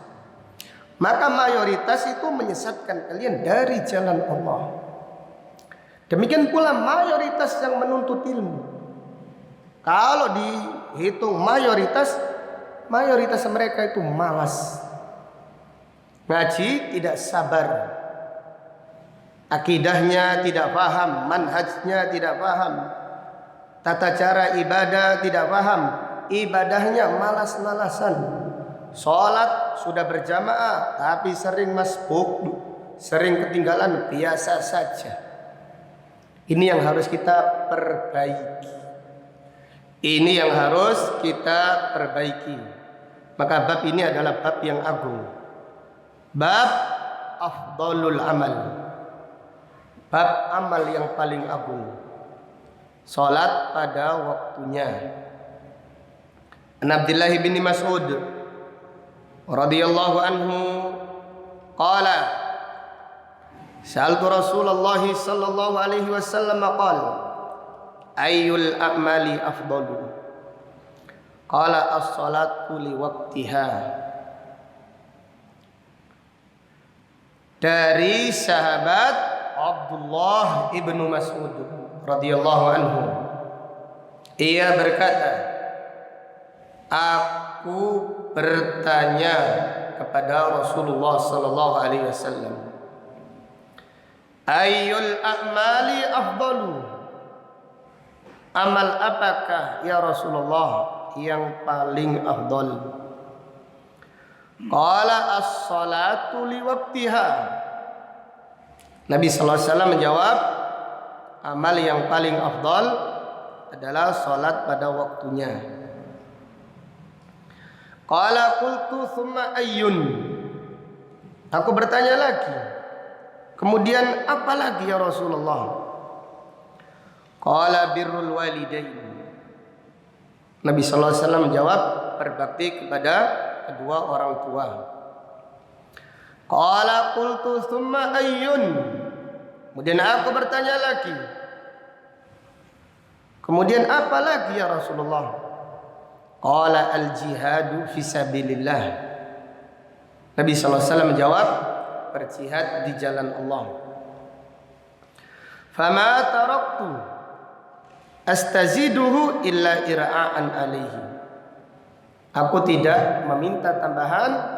maka mayoritas itu menyesatkan kalian dari jalan Allah. Demikian pula mayoritas yang menuntut ilmu. Kalau dihitung mayoritas mereka itu malas. Ngaji tidak sabar. Akidahnya tidak paham, manhajnya tidak paham. Tata cara ibadah tidak paham. Ibadahnya malas-malasan. Sholat sudah berjamaah tapi sering masbuk, sering ketinggalan, biasa saja. Ini yang harus kita perbaiki. Ini yang harus kita perbaiki. Maka bab ini adalah bab yang agung. Bab afdalul amal. Bab amal yang paling agung. Salat pada waktunya. An Abdullah bin Mas'ud radhiyallahu anhu qala sa'altu Rasulullah sallallahu alaihi wasallam qala ayyul a'mali afdalu qala as-salatu li waqtiha. Dari sahabat Abdullah ibnu Mas'ud radhiyallahu anhu, ia berkata, aku bertanya kepada Rasulullah sallallahu alaihi wasallam, ayyul a'mali afdalu, amal apakah ya Rasulullah yang paling afdal? Qala as-salatu li waqtiha. Nabi sallallahu alaihi wasallam menjawab, amal yang paling afdal adalah salat pada waktunya. Qala qultu thumma ayyun. Aku bertanya lagi, kemudian apa lagi ya Rasulullah? Qala birrul walidain. Nabi sallallahu alaihi wasallam menjawab, berbakti kepada kedua orang tua. Qala qultu thumma ayyun. Kemudian aku bertanya lagi, kemudian apa lagi ya Rasulullah? Qala al-jihadu fi sabilillah. Nabi sallallahu alaihi wasallam menjawab, berjihad di jalan Allah. Fama taraktu astaziduhu illa ira'an alaihi. Aku tidak meminta tambahan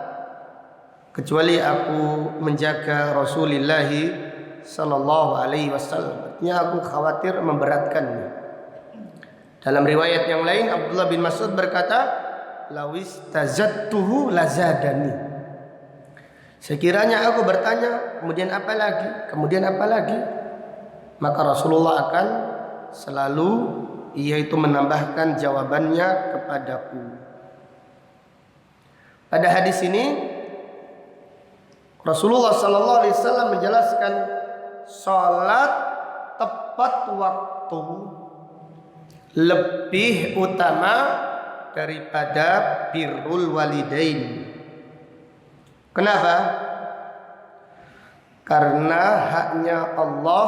kecuali aku menjaga Rasulullah sallallahu alaihi wasallam. Artinya aku khawatir memberatkannya. Dalam riwayat yang lain Abdullah bin Mas'ud berkata, lawis tazattuhu lazadani. Sekiranya aku bertanya, kemudian apa lagi? Kemudian apa lagi? Maka Rasulullah akan selalu yaitu menambahkan jawabannya kepadaku. Pada hadis ini Rasulullah sallallahu alaihi wasallam menjelaskan salat tepat waktu lebih utama daripada birrul walidain. Kenapa? Karena haknya Allah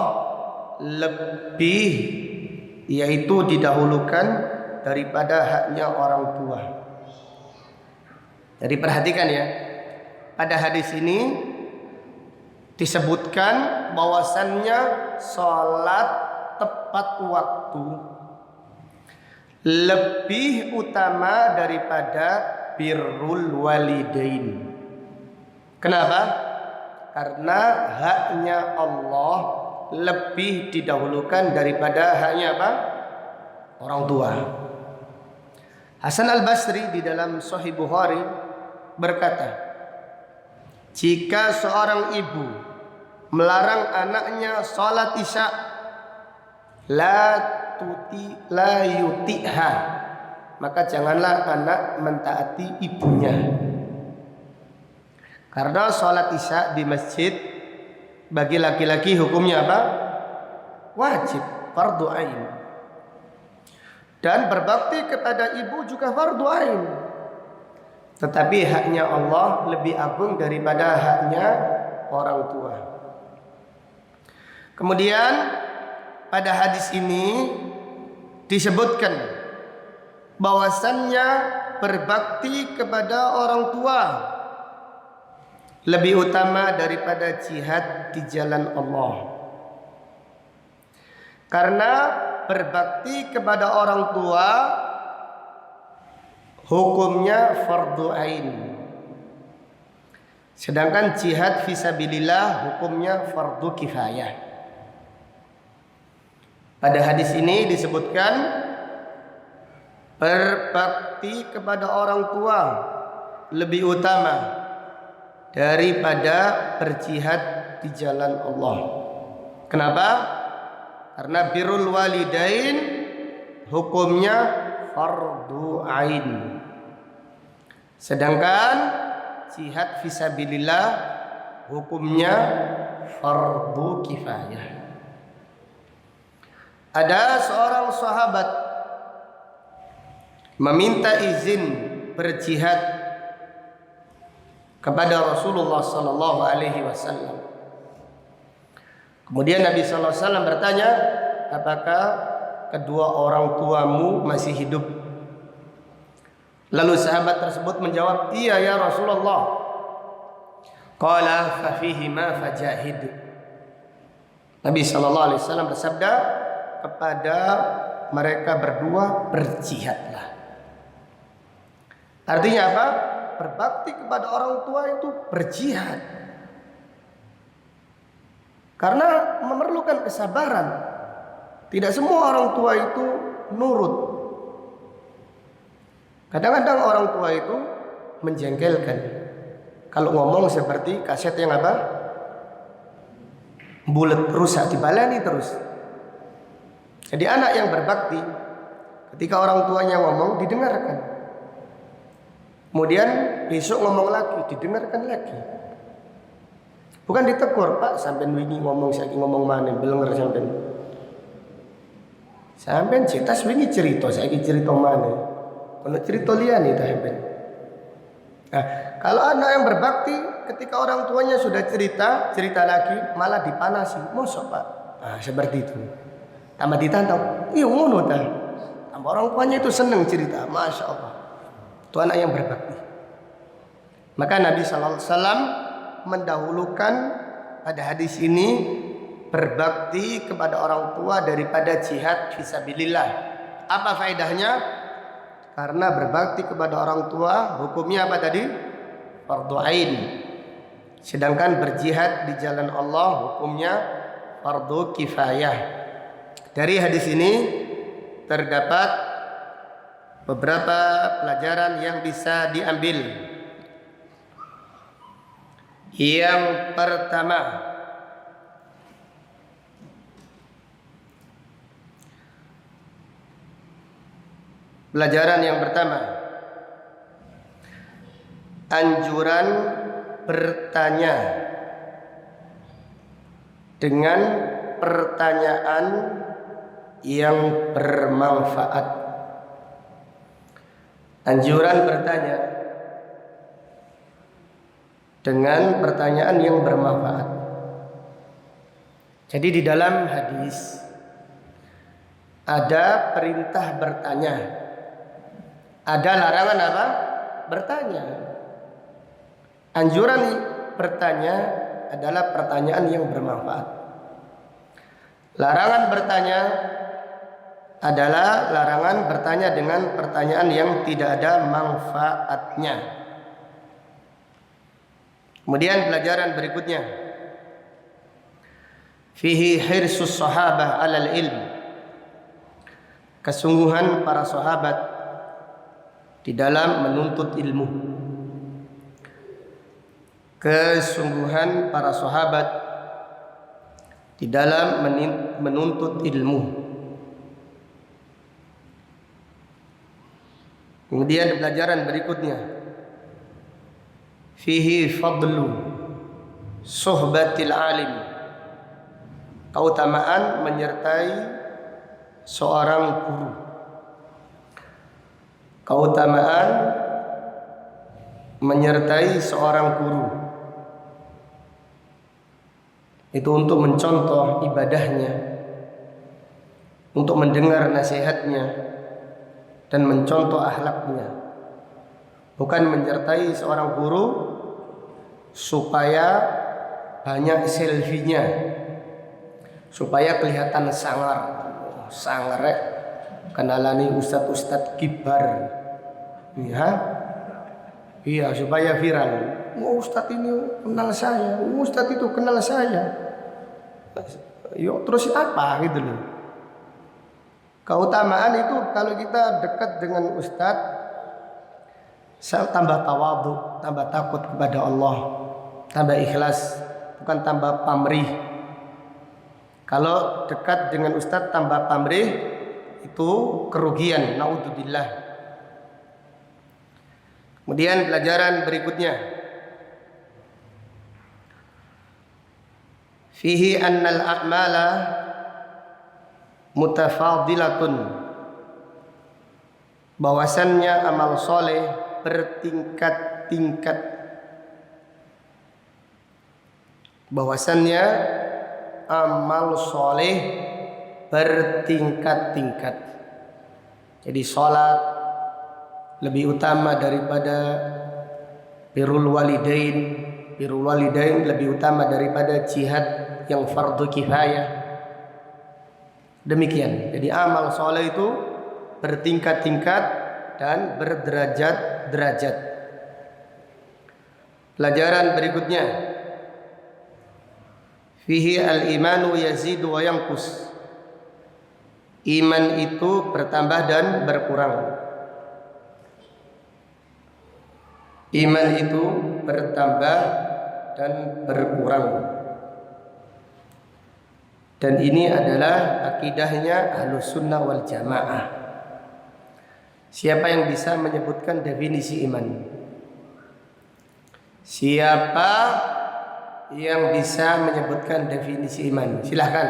lebih yaitu didahulukan daripada haknya orang tua. Jadi perhatikan ya, pada hadis ini disebutkan bahwasannya salat tepat waktu lebih utama daripada birrul walidain. Kenapa? Karena haknya Allah lebih didahulukan daripada haknya apa? Orang tua. Hasan al-Basri di dalam Sahih Bukhari berkata, jika seorang ibu melarang anaknya salat isya, la yutiha, maka janganlah anak mentaati ibunya. Karena salat isya di masjid bagi laki-laki hukumnya apa? Wajib, fardu ain. Dan berbakti kepada ibu juga fardu ain. Tetapi haknya Allah lebih agung daripada haknya orang tua. Kemudian pada hadis ini disebutkan bahwasannya berbakti kepada orang tua lebih utama daripada jihad di jalan Allah. Karena berbakti kepada orang tua hukumnya fardu ain. Sedangkan jihad fisabilillah hukumnya fardu kifayah. Pada hadis ini disebutkan berbakti kepada orang tua lebih utama daripada berjihad di jalan Allah. Kenapa? Karena birrul walidain hukumnya fardu ain. Sedangkan jihad fisabilillah hukumnya fardu kifayah. Ada seorang sahabat meminta izin berjihad kepada Rasulullah sallallahu alaihi wasallam. Kemudian Nabi sallallahu alaihi wasallam bertanya, "Apakah kedua orang tuamu masih hidup?" Lalu sahabat tersebut menjawab, "Iya ya Rasulullah." Qala fa fihi ma fajahid. Nabi sallallahu alaihi wasallam bersabda, kepada mereka berdua berjihadlah. Artinya apa? Berbakti kepada orang tua itu berjihad. Karena memerlukan kesabaran. Tidak semua orang tua itu nurut. Kadang-kadang orang tua itu menjengkelkan. Kalau ngomong seperti kaset yang apa? Bulet rusak dibalani terus. Jadi anak yang berbakti ketika orang tuanya ngomong didengarkan. Kemudian besok ngomong lagi, didengarkan lagi. Bukan ditegur, "Pak, sampean wingi ngomong saiki ngomong maneh, belenger sampean." Sampean cetas wingi cerita, saiki cerita maneh. Ono cerita liyane ta sampean. Nah, kalau anak yang berbakti ketika orang tuanya sudah cerita lagi malah dipanasi. Mosok, Pak? Nah, seperti itu. Tambah ditantang, iya ngono ta. Tambah orang tuanya itu senang cerita, masya Allah. Itu anak yang berbakti. Maka Nabi sallallahu alaihi wasallam mendahulukan pada hadis ini berbakti kepada orang tua daripada jihad fisabilillah. Apa faedahnya? Karena berbakti kepada orang tua hukumnya apa tadi? Fardu ain. Sedangkan berjihad di jalan Allah hukumnya fardu kifayah. Dari hadis ini terdapat beberapa pelajaran yang bisa diambil. Yang pertama, anjuran bertanya dengan pertanyaan yang bermanfaat. Anjuran bertanya dengan pertanyaan yang bermanfaat. Jadi di dalam hadis ada perintah bertanya, ada larangan apa? Bertanya. Anjuran bertanya adalah pertanyaan yang bermanfaat. Larangan bertanya adalah larangan bertanya dengan pertanyaan yang tidak ada manfaatnya. Kemudian pelajaran berikutnya, fihi hirsus sahabah alal ilm. Kesungguhan para sahabat di dalam menuntut ilmu. Kesungguhan para sahabat di dalam menuntut ilmu. Kemudian pelajaran berikutnya, fihi fadlu suhbatil alim. Keutamaan menyertai seorang guru. Keutamaan menyertai seorang guru itu untuk mencontoh ibadahnya, untuk mendengar nasihatnya dan mencontoh akhlaknya. Bukan menyertai seorang guru supaya banyak selfie-nya, supaya kelihatan sangar kenalani ustadz kibar, ya, iya, supaya viral. Oh, ustadz ini kenal saya, ustadz itu kenal saya. Yuk, terus apa gitu loh. Keutamaan itu kalau kita dekat dengan ustadz, saya tambah tawadhu, tambah takut kepada Allah, tambah ikhlas, bukan tambah pamrih. Kalau dekat dengan ustadz tambah pamrih, itu kerugian, naudzubillah. Kemudian pelajaran berikutnya, fihi annal a'mala mutafadilatun, bahwasannya amal soleh bertingkat-tingkat, bahwasannya amal soleh bertingkat-tingkat. Jadi sholat lebih utama daripada birrul walidain, birrul walidain lebih utama daripada jihad yang fardu kifayah. Demikian. Jadi amal soleh itu bertingkat-tingkat dan berderajat-derajat. Pelajaran berikutnya, fihi al-imanu yazidu wa yanqus. Iman itu bertambah dan berkurang. Iman itu bertambah dan berkurang. Dan ini adalah akidahnya Ahlus Sunnah wal Jamaah. Siapa yang bisa menyebutkan definisi iman? Siapa yang bisa menyebutkan definisi iman? Silahkan.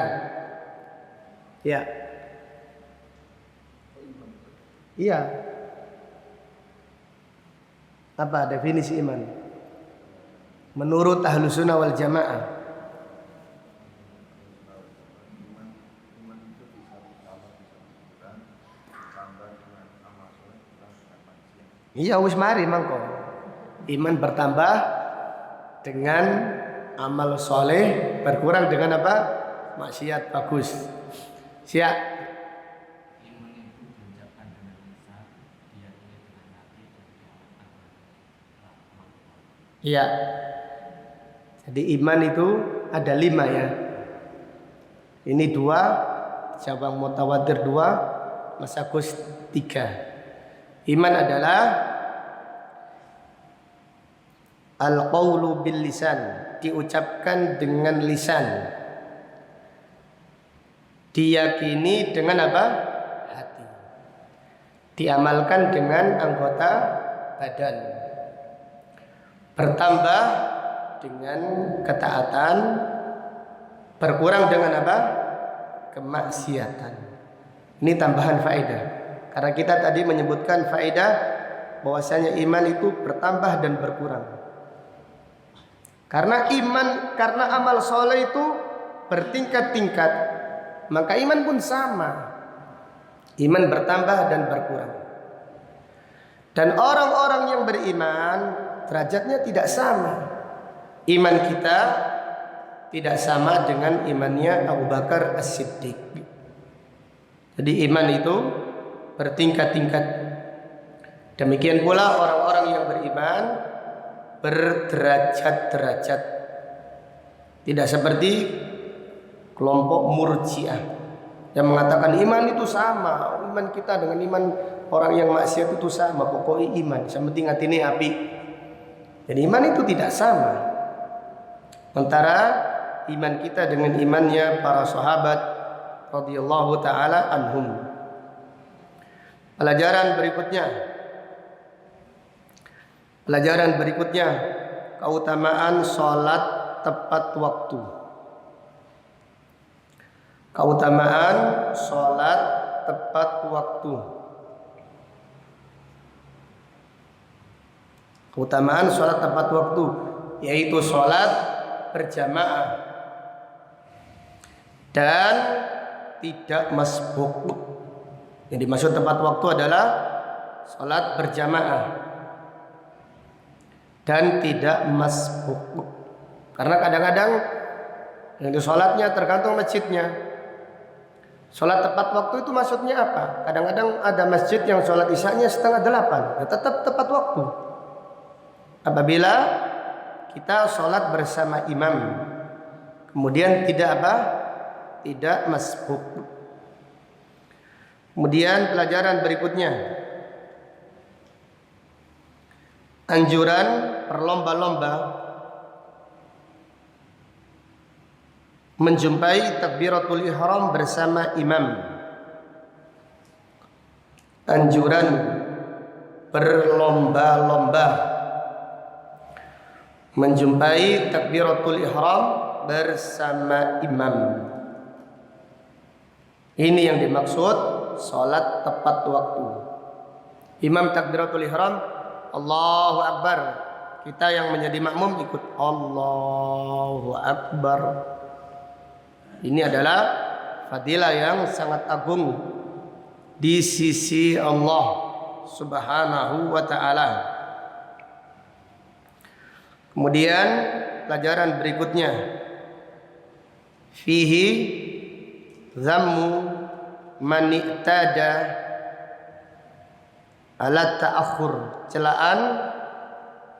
Ya. Iya. Apa definisi iman? Menurut Ahlus Sunnah wal Jamaah. Iya, wis mari mangko. Iman bertambah dengan amal soleh, berkurang dengan apa? Maksiat. Bagus. Siap. Iya. Jadi iman itu ada 5 ya. Ini 2, cabang mutawatir 2, masakus 3. Iman adalah al-qawlu bil lisan, diucapkan dengan lisan, diyakini dengan apa? Hati, diamalkan dengan anggota badan, bertambah dengan ketaatan, berkurang dengan apa? Kemaksiatan. Ini tambahan faedah. Karena kita tadi menyebutkan faedah bahwasanya iman itu bertambah dan berkurang. Karena amal soleh itu bertingkat-tingkat, maka iman pun sama. Iman bertambah dan berkurang. Dan orang-orang yang beriman derajatnya tidak sama. Iman kita tidak sama dengan imannya Abu Bakar As-Siddiq. Jadi iman itu bertingkat-tingkat. Demikian pula orang-orang yang beriman berderajat-derajat. Tidak seperti kelompok Murji'ah yang mengatakan iman itu sama, iman kita dengan iman orang yang maksiat itu sama, pokoknya iman, yang penting hati ini api. Jadi iman itu tidak sama. Antara iman kita dengan imannya para sahabat radhiyallahu taala anhum. Pelajaran berikutnya, keutamaan sholat tepat waktu. Keutamaan sholat tepat waktu. Keutamaan sholat tepat waktu, yaitu sholat berjamaah dan tidak masbuk. Yang dimaksud tepat waktu adalah sholat berjamaah dan tidak masbuk. Karena kadang-kadang yang sholatnya tergantung masjidnya. Sholat tepat waktu itu maksudnya apa? Kadang-kadang ada masjid yang sholat isyanya 7:30, ya tetap tepat waktu. Apabila kita sholat bersama imam, kemudian tidak apa? Tidak masbuk. Kemudian pelajaran berikutnya, anjuran berlomba-lomba menjumpai takbiratul ihram bersama imam. Anjuran berlomba-lomba menjumpai takbiratul ihram bersama imam. Ini yang dimaksud salat tepat waktu. Imam takbiratul ihram, Allahu Akbar. Kita yang menjadi makmum ikut Allahu Akbar. Ini adalah fadilah yang sangat agung di sisi Allah Subhanahu wa taala. Kemudian pelajaran berikutnya, fihi zammu man i'tada ala ta'akhur, celaan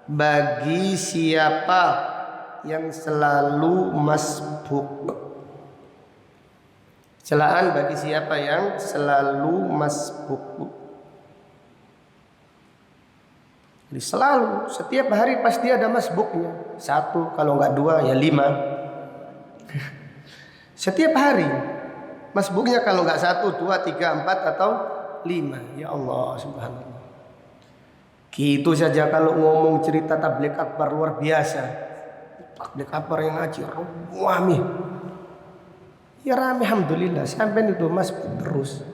bagi siapa yang selalu masbuk. Celaan bagi siapa yang selalu masbuk. Jadi selalu, setiap hari pasti ada masbuknya. 1, kalau enggak 2 ya 5. Setiap hari masbuknya, kalau enggak 1, 2, 3, 4 atau 5. Ya Allah subhanallah. Gitu saja kalau ngomong cerita tabligh akbar luar biasa. Tabligh akbar yang ngaji rame. Ya rame alhamdulillah. Sampai itu masbuk terus.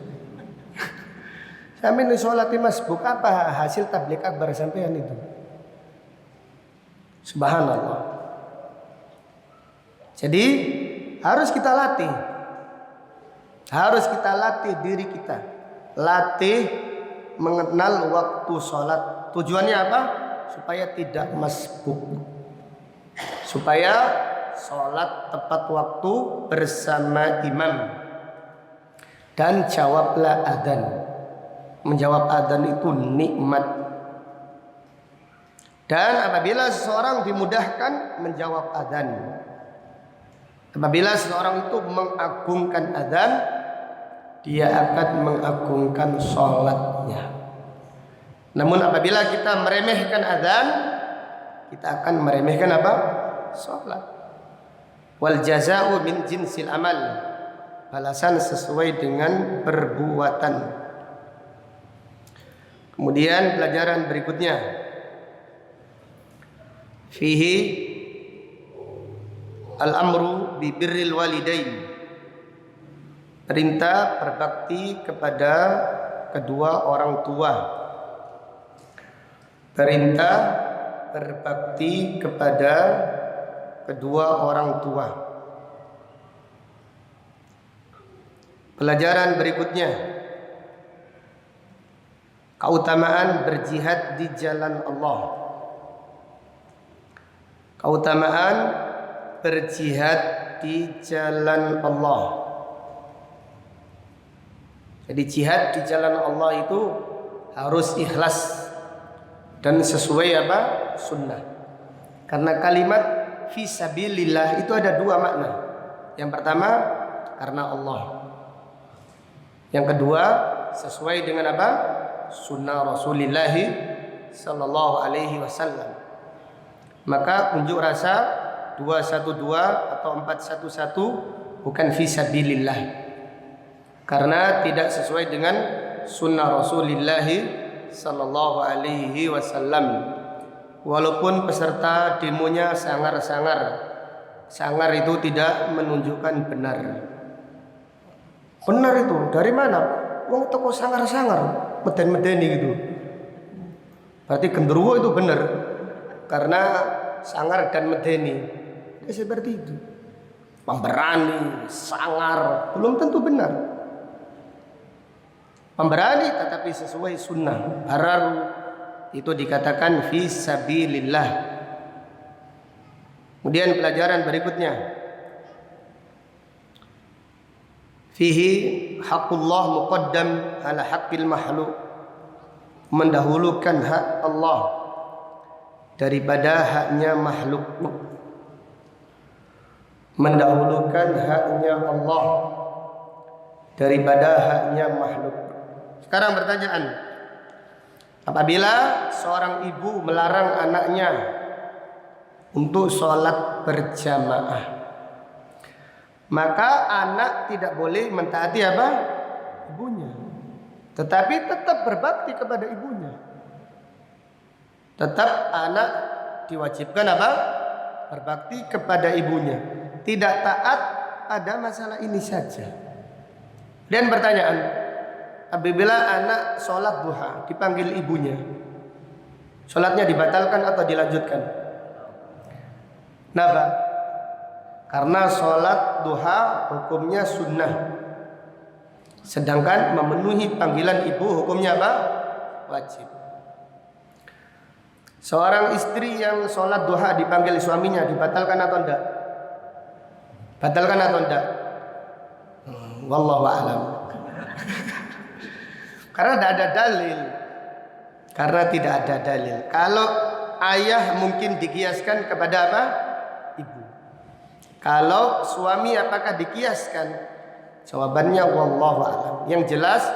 Sampai ini sholat di masbuk, apa hasil tabligh akbar sampean itu? Subhanallah. Jadi harus kita latih. Harus kita latih diri kita. Latih mengenal waktu sholat. Tujuannya apa? Supaya tidak masbuk. Supaya sholat tepat waktu bersama imam. Dan jawablah adzan. Menjawab adzan itu nikmat. Dan apabila seseorang dimudahkan menjawab adzan, apabila seseorang itu mengagungkan adzan, dia akan mengagungkan sholatnya. Namun apabila kita meremehkan adzan, kita akan meremehkan apa? Sholat. Wal jazaa'u min jinsil amal. Balasan sesuai dengan perbuatan. Kemudian pelajaran berikutnya, fihi al-amru bi birril walidain. Perintah berbakti kepada kedua orang tua. Perintah berbakti kepada kedua orang tua. Pelajaran berikutnya, keutamaan berjihad di jalan Allah. Keutamaan berjihad di jalan Allah. Jadi jihad di jalan Allah itu harus ikhlas dan sesuai apa? Sunnah. Karena kalimat fisabilillah itu ada 2 makna. Yang pertama karena Allah. Yang kedua sesuai dengan apa? Sunnah Rasulullah sallallahu alaihi wasallam. Maka unjuk rasa 212 atau 411 bukan fisabilillah, karena tidak sesuai dengan sunnah Rasulullah sallallahu alaihi wasallam. Walaupun peserta demonya sangar-sangar, sangar itu tidak menunjukkan benar. Benar itu dari mana? Wong toko sangar-sangar, meden-medeni gitu. Berarti genderuwo itu benar, karena sangar dan medeni. Ya, seperti itu. Pemberani, sangar, belum tentu benar. Pemberani tetapi sesuai sunnah. Bararu itu dikatakan fi sabilillah. Kemudian pelajaran berikutnya. Fihi haqqullah muqaddam ala haqqil makhluk. Mendahulukan hak Allah daripada haknya makhluk. Mendahulukan haknya Allah daripada haknya makhluk. Sekarang pertanyaan, apabila seorang ibu melarang anaknya untuk sholat berjamaah, maka anak tidak boleh mentaati apa? Ibunya, tetapi tetap berbakti kepada ibunya. Tetap anak diwajibkan apa? Berbakti kepada ibunya. Tidak taat pada masalah ini saja. Dan pertanyaan, apabila anak sholat duha dipanggil ibunya, sholatnya dibatalkan atau dilanjutkan? Kenapa? Karena sholat duha hukumnya sunnah, sedangkan memenuhi panggilan ibu hukumnya apa? Wajib. Seorang istri yang sholat duha dipanggil suaminya dibatalkan atau tidak? Batalkan atau tidak? Wallahu a'lam. Karena tidak ada dalil. Karena tidak ada dalil. Kalau ayah mungkin dikiaskan kepada apa? Ibu. Kalau suami apakah dikiaskan? Jawabannya wallahu a'lam. Yang jelas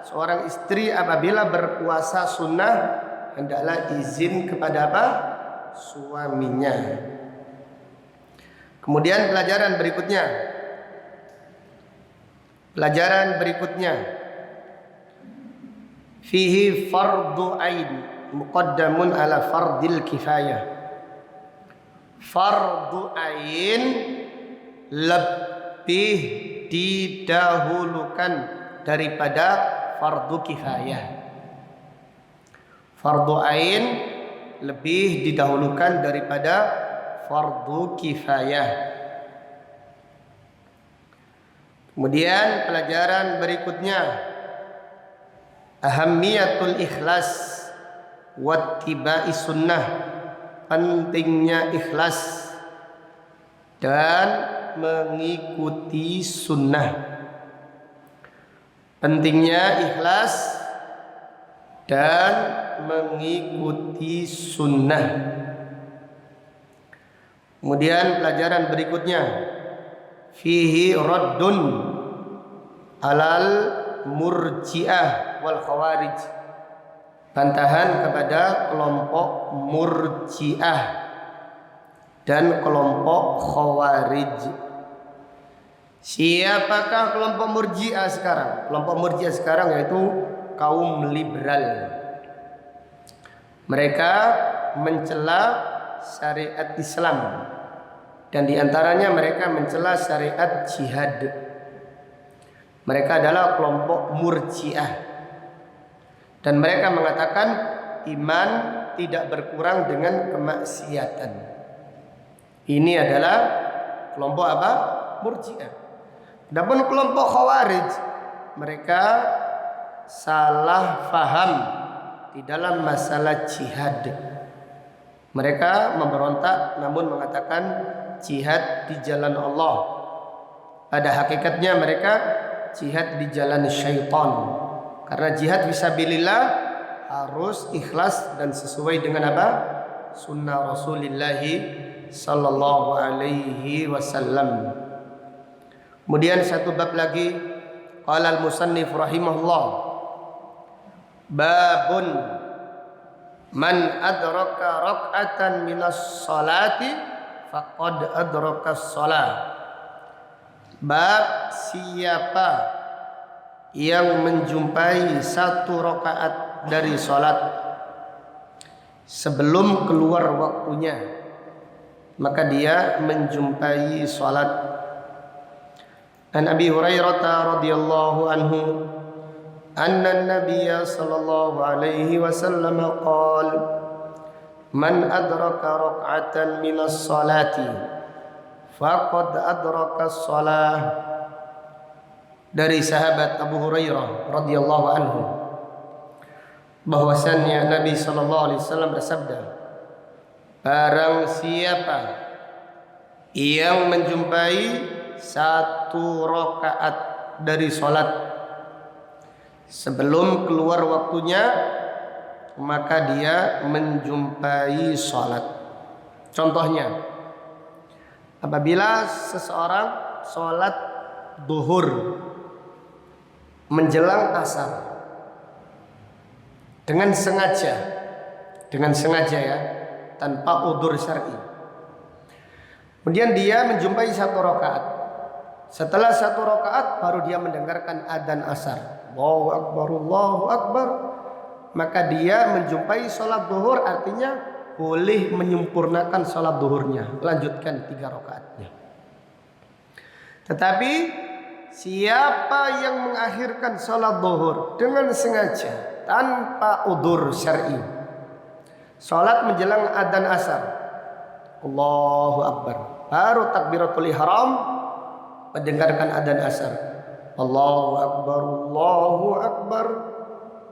seorang istri apabila berpuasa sunnah hendaklah izin kepada apa? Suaminya. Kemudian pelajaran berikutnya. Fihi fardu ain muqaddamun ala fardil kifayah. Fardu ain lebih didahulukan daripada fardu kifayah. Fardu ain lebih didahulukan daripada fardu kifayah. Kemudian pelajaran berikutnya, ahammiyatul ikhlas wattiba'i sunnah. Pentingnya ikhlas dan mengikuti sunnah. Pentingnya ikhlas dan mengikuti sunnah. Kemudian pelajaran berikutnya, fihi raddun alal murji'ah wal khawarij. Bantahan kepada kelompok murji'ah dan kelompok khawarij. Siapakah kelompok murji'ah sekarang? Kelompok murji'ah sekarang yaitu kaum liberal. Mereka mencela syariat Islam dan diantaranya mereka mencela syariat jihad. Mereka adalah kelompok murji'ah dan mereka mengatakan iman tidak berkurang dengan kemaksiatan. Ini adalah kelompok apa? Murji'ah. Adapun kelompok khawarij, mereka salah faham di dalam masalah jihad. Mereka memberontak namun mengatakan jihad di jalan Allah. Pada hakikatnya mereka jihad di jalan syaitan. Karena jihad fisabilillah harus ikhlas dan sesuai dengan apa? Sunnah Rasulullah sallallahu alaihi wasallam. Kemudian satu bab lagi, qala al-musannif rahimahullah, babun man adraka rak'atan minas salati faqad adraka shalah. Bab siapa yang menjumpai satu rakaat dari salat sebelum keluar waktunya, maka dia menjumpai salat. An Abi Hurairah radhiyallahu anhu anna an-nabiy sallallahu alaihi wasallam qala man adraka rak'atan minas salati faqad adraka as-salah. Dari sahabat Abu Hurairah radhiyallahu anhu bahwasannya Nabi sallallahu alaihi wasallam bersabda, barang siapa yang menjumpai satu rakaat dari salat sebelum keluar waktunya, maka dia menjumpai salat. Contohnya, apabila seseorang salat duhur menjelang asar dengan sengaja ya, tanpa udzur syar'i. Kemudian dia menjumpai satu rakaat. Setelah satu rakaat baru dia mendengarkan adzan asar. Allahu akbar, Allahu akbar. Maka dia menjumpai sholat duhur, artinya boleh menyempurnakan sholat duhurnya, lanjutkan 3 rakaatnya. Tetapi siapa yang mengakhirkan sholat duhur dengan sengaja tanpa udzur syar'i, sholat menjelang adzan asar, Allahu akbar, baru takbiratul ihram mendengarkan adzan asar, Allahu akbar, Allahu akbar,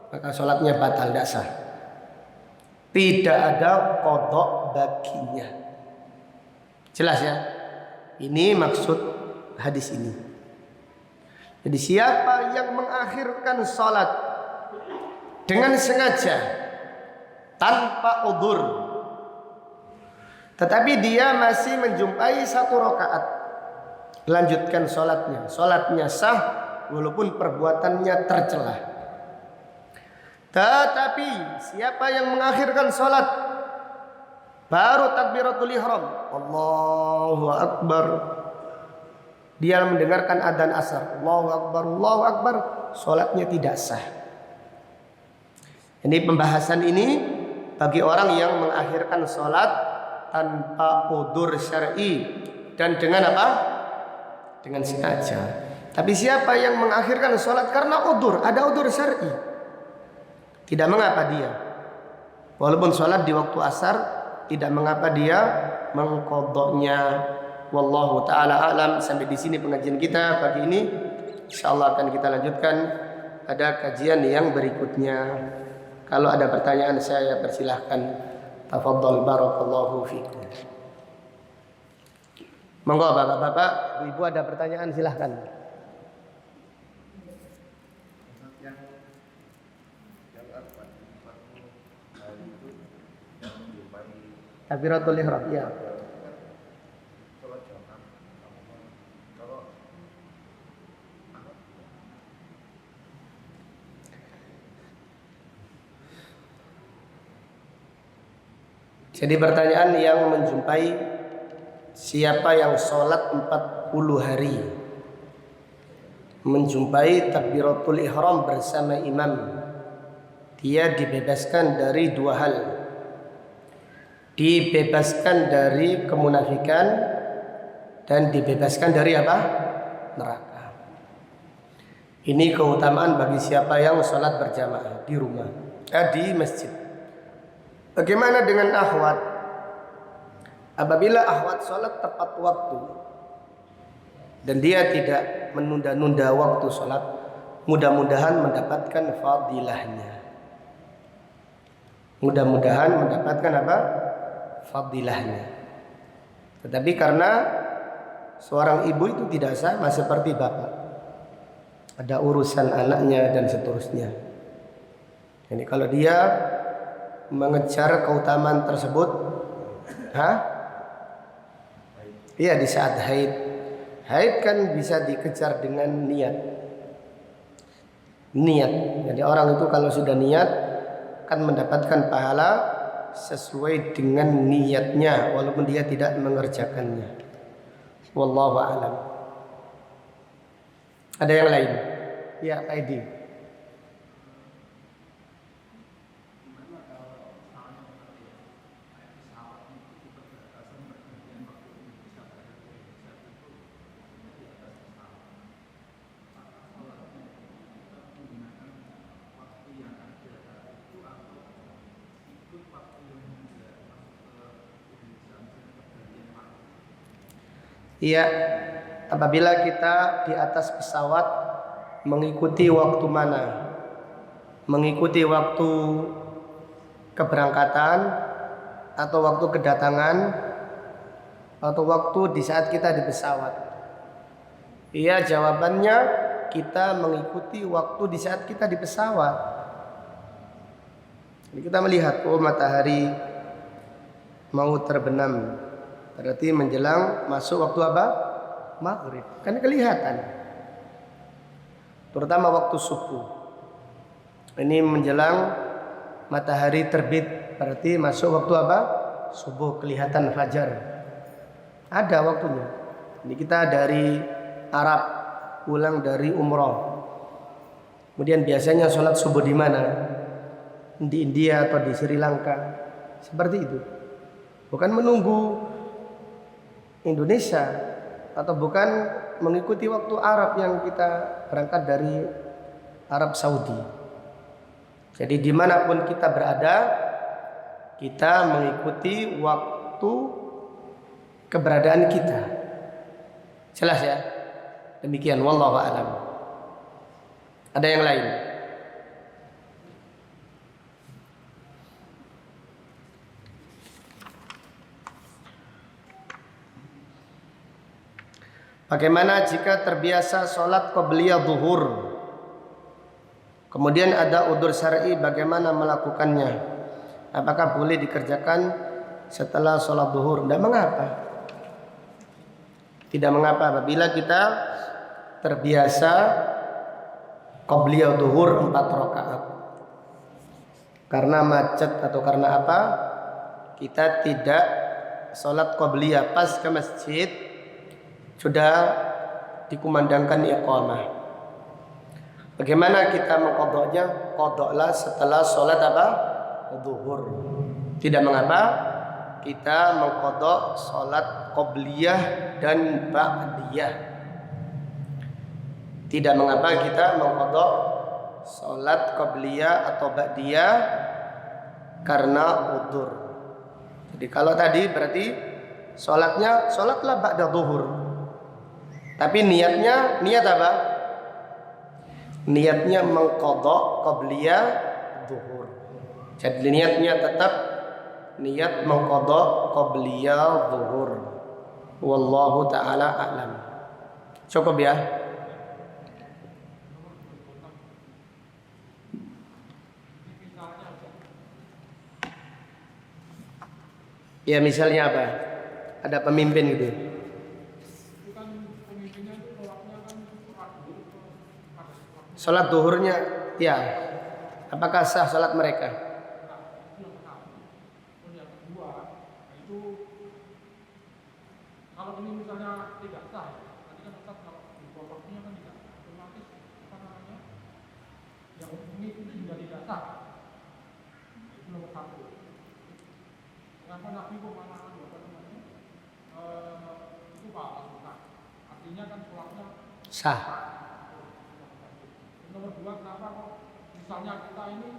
maka sholatnya batal, tidak sah. Tidak ada qadha baginya. Jelas ya? Ini maksud hadis ini. Jadi siapa yang mengakhirkan sholat dengan sengaja tanpa udzur, tetapi dia masih menjumpai satu rakaat, lanjutkan sholatnya. Sholatnya sah walaupun perbuatannya tercela. Tetapi siapa yang mengakhirkan sholat baru takbiratul ihram, Allahu akbar, dia mendengarkan adzan asar, Allahu akbar, Allahu akbar, sholatnya tidak sah. Ini pembahasan ini bagi orang yang mengakhirkan sholat tanpa udzur syar'i dan dengan apa? Dengan sengaja. Tapi siapa yang mengakhirkan sholat karena udzur, ada udzur syar'i, tidak mengapa dia, walaupun sholat di waktu asar, tidak mengapa dia mengqadhanya. Wallahu ta'ala a'lam. Sampai di sini pengajian kita pagi ini. Insyaallah akan kita lanjutkan pada kajian yang berikutnya. Kalau ada pertanyaan saya persilahkan. Tafadhal, barakallahu fikum. Monggo bapak-bapak, ibu ada pertanyaan silahkan. Takbiratul ihram ya. Jadi pertanyaan yang menjumpai siapa yang sholat 40 hari menjumpai takbiratul ihram bersama imam, dia dibebaskan dari 2 hal. Dibebaskan dari kemunafikan dan dibebaskan dari apa? Neraka. Ini keutamaan bagi siapa yang sholat berjamaah di rumah, di masjid. Bagaimana dengan akhwat? Apabila akhwat sholat tepat waktu dan dia tidak menunda-nunda waktu sholat, mudah-mudahan mendapatkan fadilahnya. Mudah-mudahan mendapatkan apa? Fadilahnya. Tetapi karena seorang ibu itu tidak sama seperti bapak, ada urusan anaknya dan seterusnya. Jadi kalau dia mengejar keutamaan tersebut, iya, di saat haid. Haid kan bisa dikejar dengan niat. Jadi orang itu kalau sudah niat akan mendapatkan pahala sesuai dengan niatnya walaupun dia tidak mengerjakannya. Wallahu a'lam. Ada yang lain? Ya, Aidi. Iya, apabila kita di atas pesawat mengikuti waktu mana? Mengikuti waktu keberangkatan atau waktu kedatangan atau waktu di saat kita di pesawat? Iya, jawabannya kita mengikuti waktu di saat kita di pesawat. Jadi kita melihat matahari mau terbenam, berarti menjelang masuk waktu apa? Maghrib. Kan kelihatan. Terutama waktu subuh. Ini menjelang matahari terbit, berarti masuk waktu apa? Subuh, kelihatan fajar. Ada waktunya. Ini kita dari Arab pulang dari umroh. Kemudian biasanya sholat subuh di mana? Di India atau di Sri Lanka. Seperti itu. Bukan menunggu Indonesia atau bukan mengikuti waktu Arab yang kita berangkat dari Arab Saudi. Jadi dimanapun kita berada, kita mengikuti waktu keberadaan kita. Jelas ya? Demikian, wallahu a'lam. Ada yang lain? Bagaimana jika terbiasa sholat qobliyah zuhur, kemudian ada udzur syar'i, bagaimana melakukannya? Apakah boleh dikerjakan setelah sholat zuhur? Tidak mengapa. Tidak mengapa apabila kita terbiasa qobliyah zuhur 4 rakaat. Karena macet atau karena apa? Kita tidak sholat qobliyah pas ke masjid, sudah dikumandangkan iqamah. Bagaimana kita mengqadha'nya? Qadha'lah setelah sholat apa? Zuhur. Tidak mengapa kita mengqadha' sholat qobliyah dan ba'diyah. Tidak mengapa kita mengqadha' sholat qobliyah atau ba'diyah karena udzur. Jadi kalau tadi berarti sholatlah ba'da zuhur. Tapi niatnya, niat apa? Niatnya mengqadha' qobliyah zuhur. Jadi niatnya tetap niat mengqadha' qobliyah zuhur. Wallahu ta'ala a'lam. Cukup ya? Ya misalnya apa? Ada pemimpin gitu. Salat zuhurnya, ya. Apakah sah salat mereka? Kalau ini misalnya tidak sah, tadi kan Ustaz kalau di pokoknya kan tidak otomatis apa namanya? Yang ini sudah tidak sah. Itu nomor 1. Kenapa Nabi kok mana apa namanya? Itu Pak Ustaz. Artinya kan sholatnya Sah. Nomor 2, kenapa kok misalnya kita ini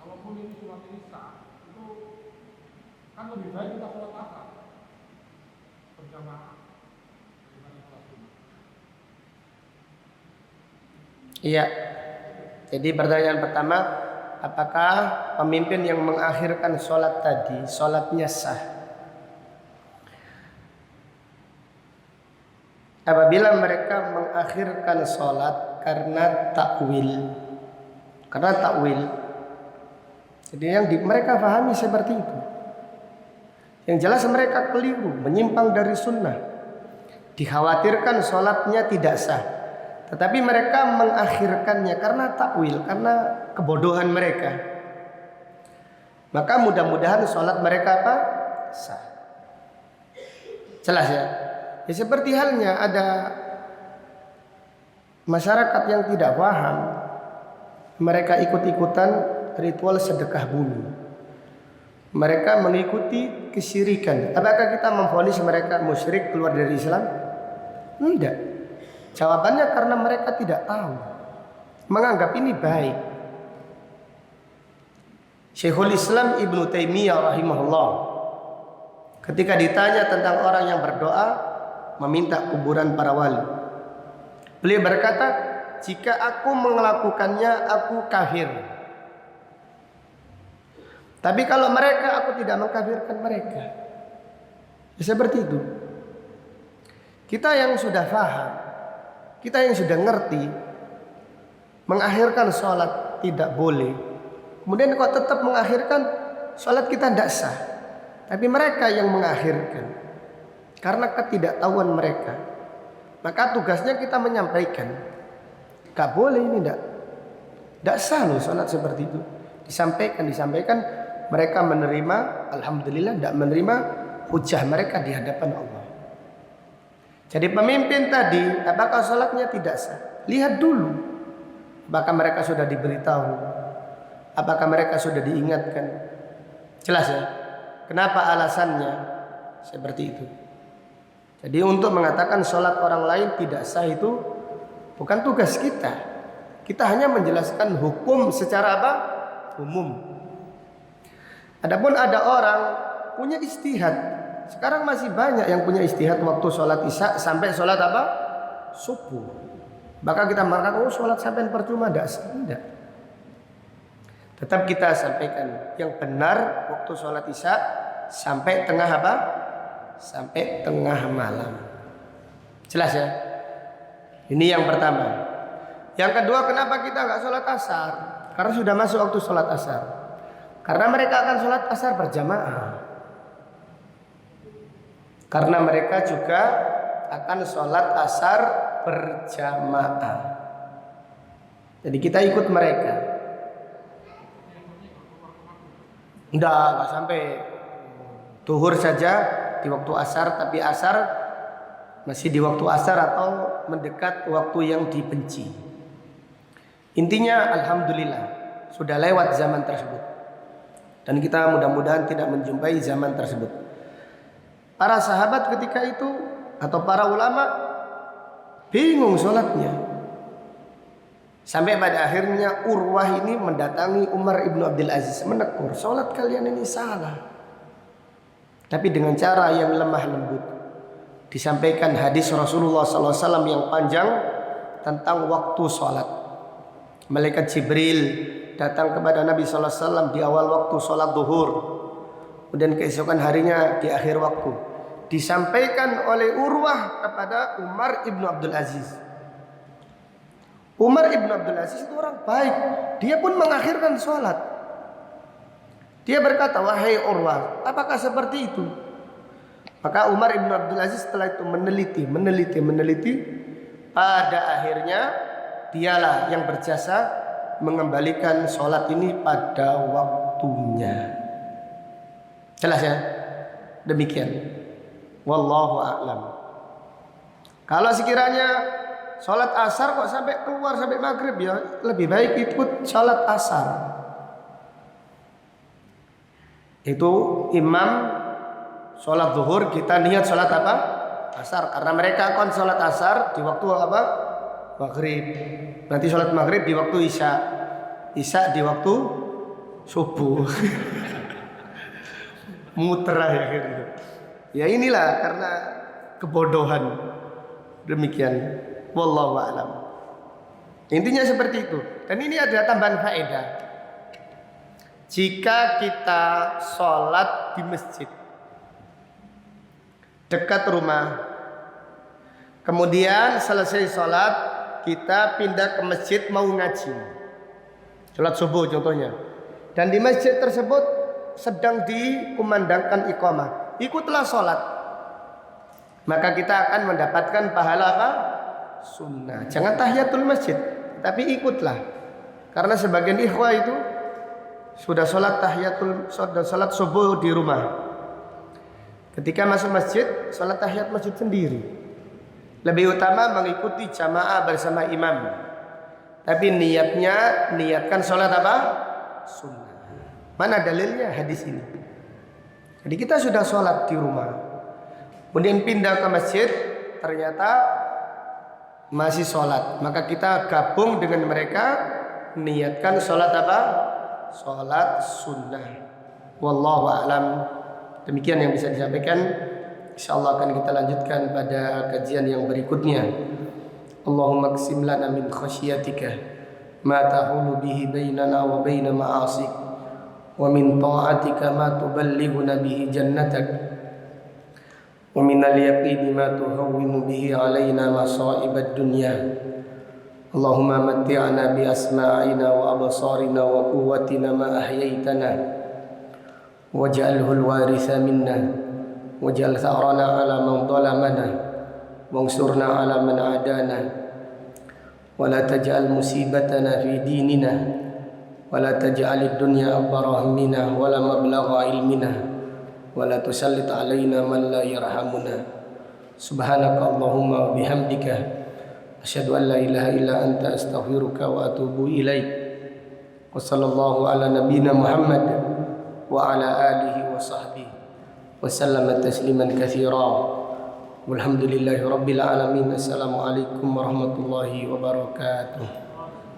walaupun ini sholat ini sah, itu kan lebih baik kita sholat asar berjamaah dibanding sholat sunnah. Iya. Jadi pertanyaan pertama, apakah pemimpin yang mengakhirkan sholat tadi sholatnya sah? Apabila mereka mengakhirkan sholat karena takwil, jadi yang mereka pahami seperti itu. Yang jelas mereka keliru, menyimpang dari sunnah. Dikhawatirkan sholatnya tidak sah, tetapi mereka mengakhirkannya karena takwil, karena kebodohan mereka. Maka mudah-mudahan sholat mereka apa? Sah. Jelas ya? Ya seperti halnya ada masyarakat yang tidak paham, mereka ikut-ikutan ritual sedekah bumi. Mereka mengikuti kesyirikan. Apakah kita memvonis mereka musyrik keluar dari Islam? Tidak. Jawabannya karena mereka tidak tahu, menganggap ini baik. Syekhul Islam Ibnu Taimiyah rahimahullah ketika ditanya tentang orang yang berdoa, meminta kuburan para wali. Beliau berkata, jika aku melakukannya aku kafir. Tapi kalau mereka, aku tidak mengkafirkan mereka. Ya, seperti itu. Kita yang sudah paham, kita yang sudah ngerti, mengakhirkan sholat tidak boleh. Kemudian kok tetap mengakhirkan, sholat kita tidak sah. Tapi mereka yang mengakhirkan karena ketidaktahuan mereka. Maka tugasnya kita menyampaikan, gak boleh ini, tidak sah loh sholat seperti itu. Disampaikan. Mereka menerima, alhamdulillah. Tidak menerima, hujah mereka di hadapan Allah. Jadi pemimpin tadi, apakah sholatnya tidak sah? Lihat dulu, apakah mereka sudah diberitahu, apakah mereka sudah diingatkan. Jelas ya, kenapa alasannya seperti itu. Jadi untuk mengatakan sholat orang lain tidak sah itu bukan tugas kita. Kita hanya menjelaskan hukum secara apa? Umum. Adapun ada orang punya ijtihad. Sekarang masih banyak yang punya ijtihad waktu sholat isya sampai sholat apa? Subuh. Bahkan kita mengatakan, oh sholat sampai percuma, tidak. Tetap kita sampaikan yang benar waktu sholat isya sampai tengah apa? Sampai tengah malam. Jelas ya? Ini yang pertama. Yang kedua, kenapa kita nggak sholat asar? Karena sudah masuk waktu sholat asar. Karena mereka akan sholat asar berjamaah. Karena mereka juga akan sholat asar berjamaah. Jadi kita ikut mereka. Enggak sampai duhur saja di waktu asar, tapi asar masih di waktu asar atau mendekat waktu yang dibenci. Intinya alhamdulillah sudah lewat zaman tersebut. Dan kita mudah-mudahan tidak menjumpai zaman tersebut. Para sahabat ketika itu atau para ulama bingung sholatnya. Sampai pada akhirnya Urwah ini mendatangi Umar ibnu Abdul Aziz, menegur, sholat kalian ini salah. Tapi dengan cara yang lemah lembut. Disampaikan hadis Rasulullah SAW yang panjang tentang waktu sholat. Malaikat Jibril datang kepada Nabi SAW di awal waktu sholat duhur. Kemudian keesokan harinya di akhir waktu. Disampaikan oleh Urwah kepada Umar ibnu Abdul Aziz. Umar ibnu Abdul Aziz itu orang baik. Dia pun mengakhirkan sholat. Dia berkata, wahai Urwah, apakah seperti itu? Maka Umar ibnu Abdul Aziz setelah itu meneliti. Pada akhirnya dialah yang berjasa mengembalikan sholat ini pada waktunya. Jelas ya? Demikian. Wallahu a'lam. Kalau sekiranya sholat asar kok sampai keluar sampai maghrib, ya lebih baik ikut sholat asar. Itu imam sholat zuhur, kita niat sholat apa? Asar. Karena mereka akan sholat asar di waktu apa? Maghrib. Nanti sholat maghrib di waktu isya. Isya di waktu subuh. Muter ya gitu. Ya inilah karena kebodohan. Demikian. Wallahu a'lam. Intinya seperti itu. Dan ini ada tambahan faedah. Jika kita sholat di masjid dekat rumah, kemudian selesai sholat kita pindah ke masjid mau ngaji, sholat subuh contohnya, dan di masjid tersebut sedang dikumandangkan iqamah, ikutlah sholat, maka kita akan mendapatkan pahala apa? Sunnah. Jangan tahiyatul masjid, tapi ikutlah, karena sebagian ikhwah itu sudah sholat sholat subuh di rumah. Ketika masuk masjid, sholat tahiyat masjid sendiri. Lebih utama mengikuti jamaah bersama imam. Tapi niatkan sholat apa? Sunnah. Mana dalilnya? Hadis ini. Jadi kita sudah sholat di rumah, kemudian pindah ke masjid, ternyata masih sholat. Maka kita gabung dengan mereka, niatkan sholat apa? Sholat sunnah. Wallahu a'lam. Demikian yang bisa disampaikan. Insyaallah akan kita lanjutkan pada kajian yang berikutnya. Allahumma qsim lana min khasyiatika ma tahulu bihi bainana wa baina ma'asik wa min ta'atika ma tuballighuna bihi jannatak wa min al-yaqini ma tuhawwinu bihi alaina masa'ibad dunya. Allahumma matti'na bi asma'ina wa absarina wa quwwatina ma ahyaytana waj'alhu al-waritha minna waj'al tha'rana 'ala man zalamana wansurna 'ala man 'adana wa la taj'al musibatana fi dinina wa la taj'al ad-dunya akbar hammina wa la mablagha ilmina wa la tusallit 'alaina man la yarhamuna. Subhanaka Allahumma wa bihamdika asyhadu an la ilaha illa anta astaghfiruka wa atubu ilaik. Wa sallallahu ala nabiyyina Muhammad wa ala alihi wa sahbihi wa sallama tasliman katsira. Walhamdulillahi rabbil alamin. Assalamualaikum warahmatullahi wabarakatuh.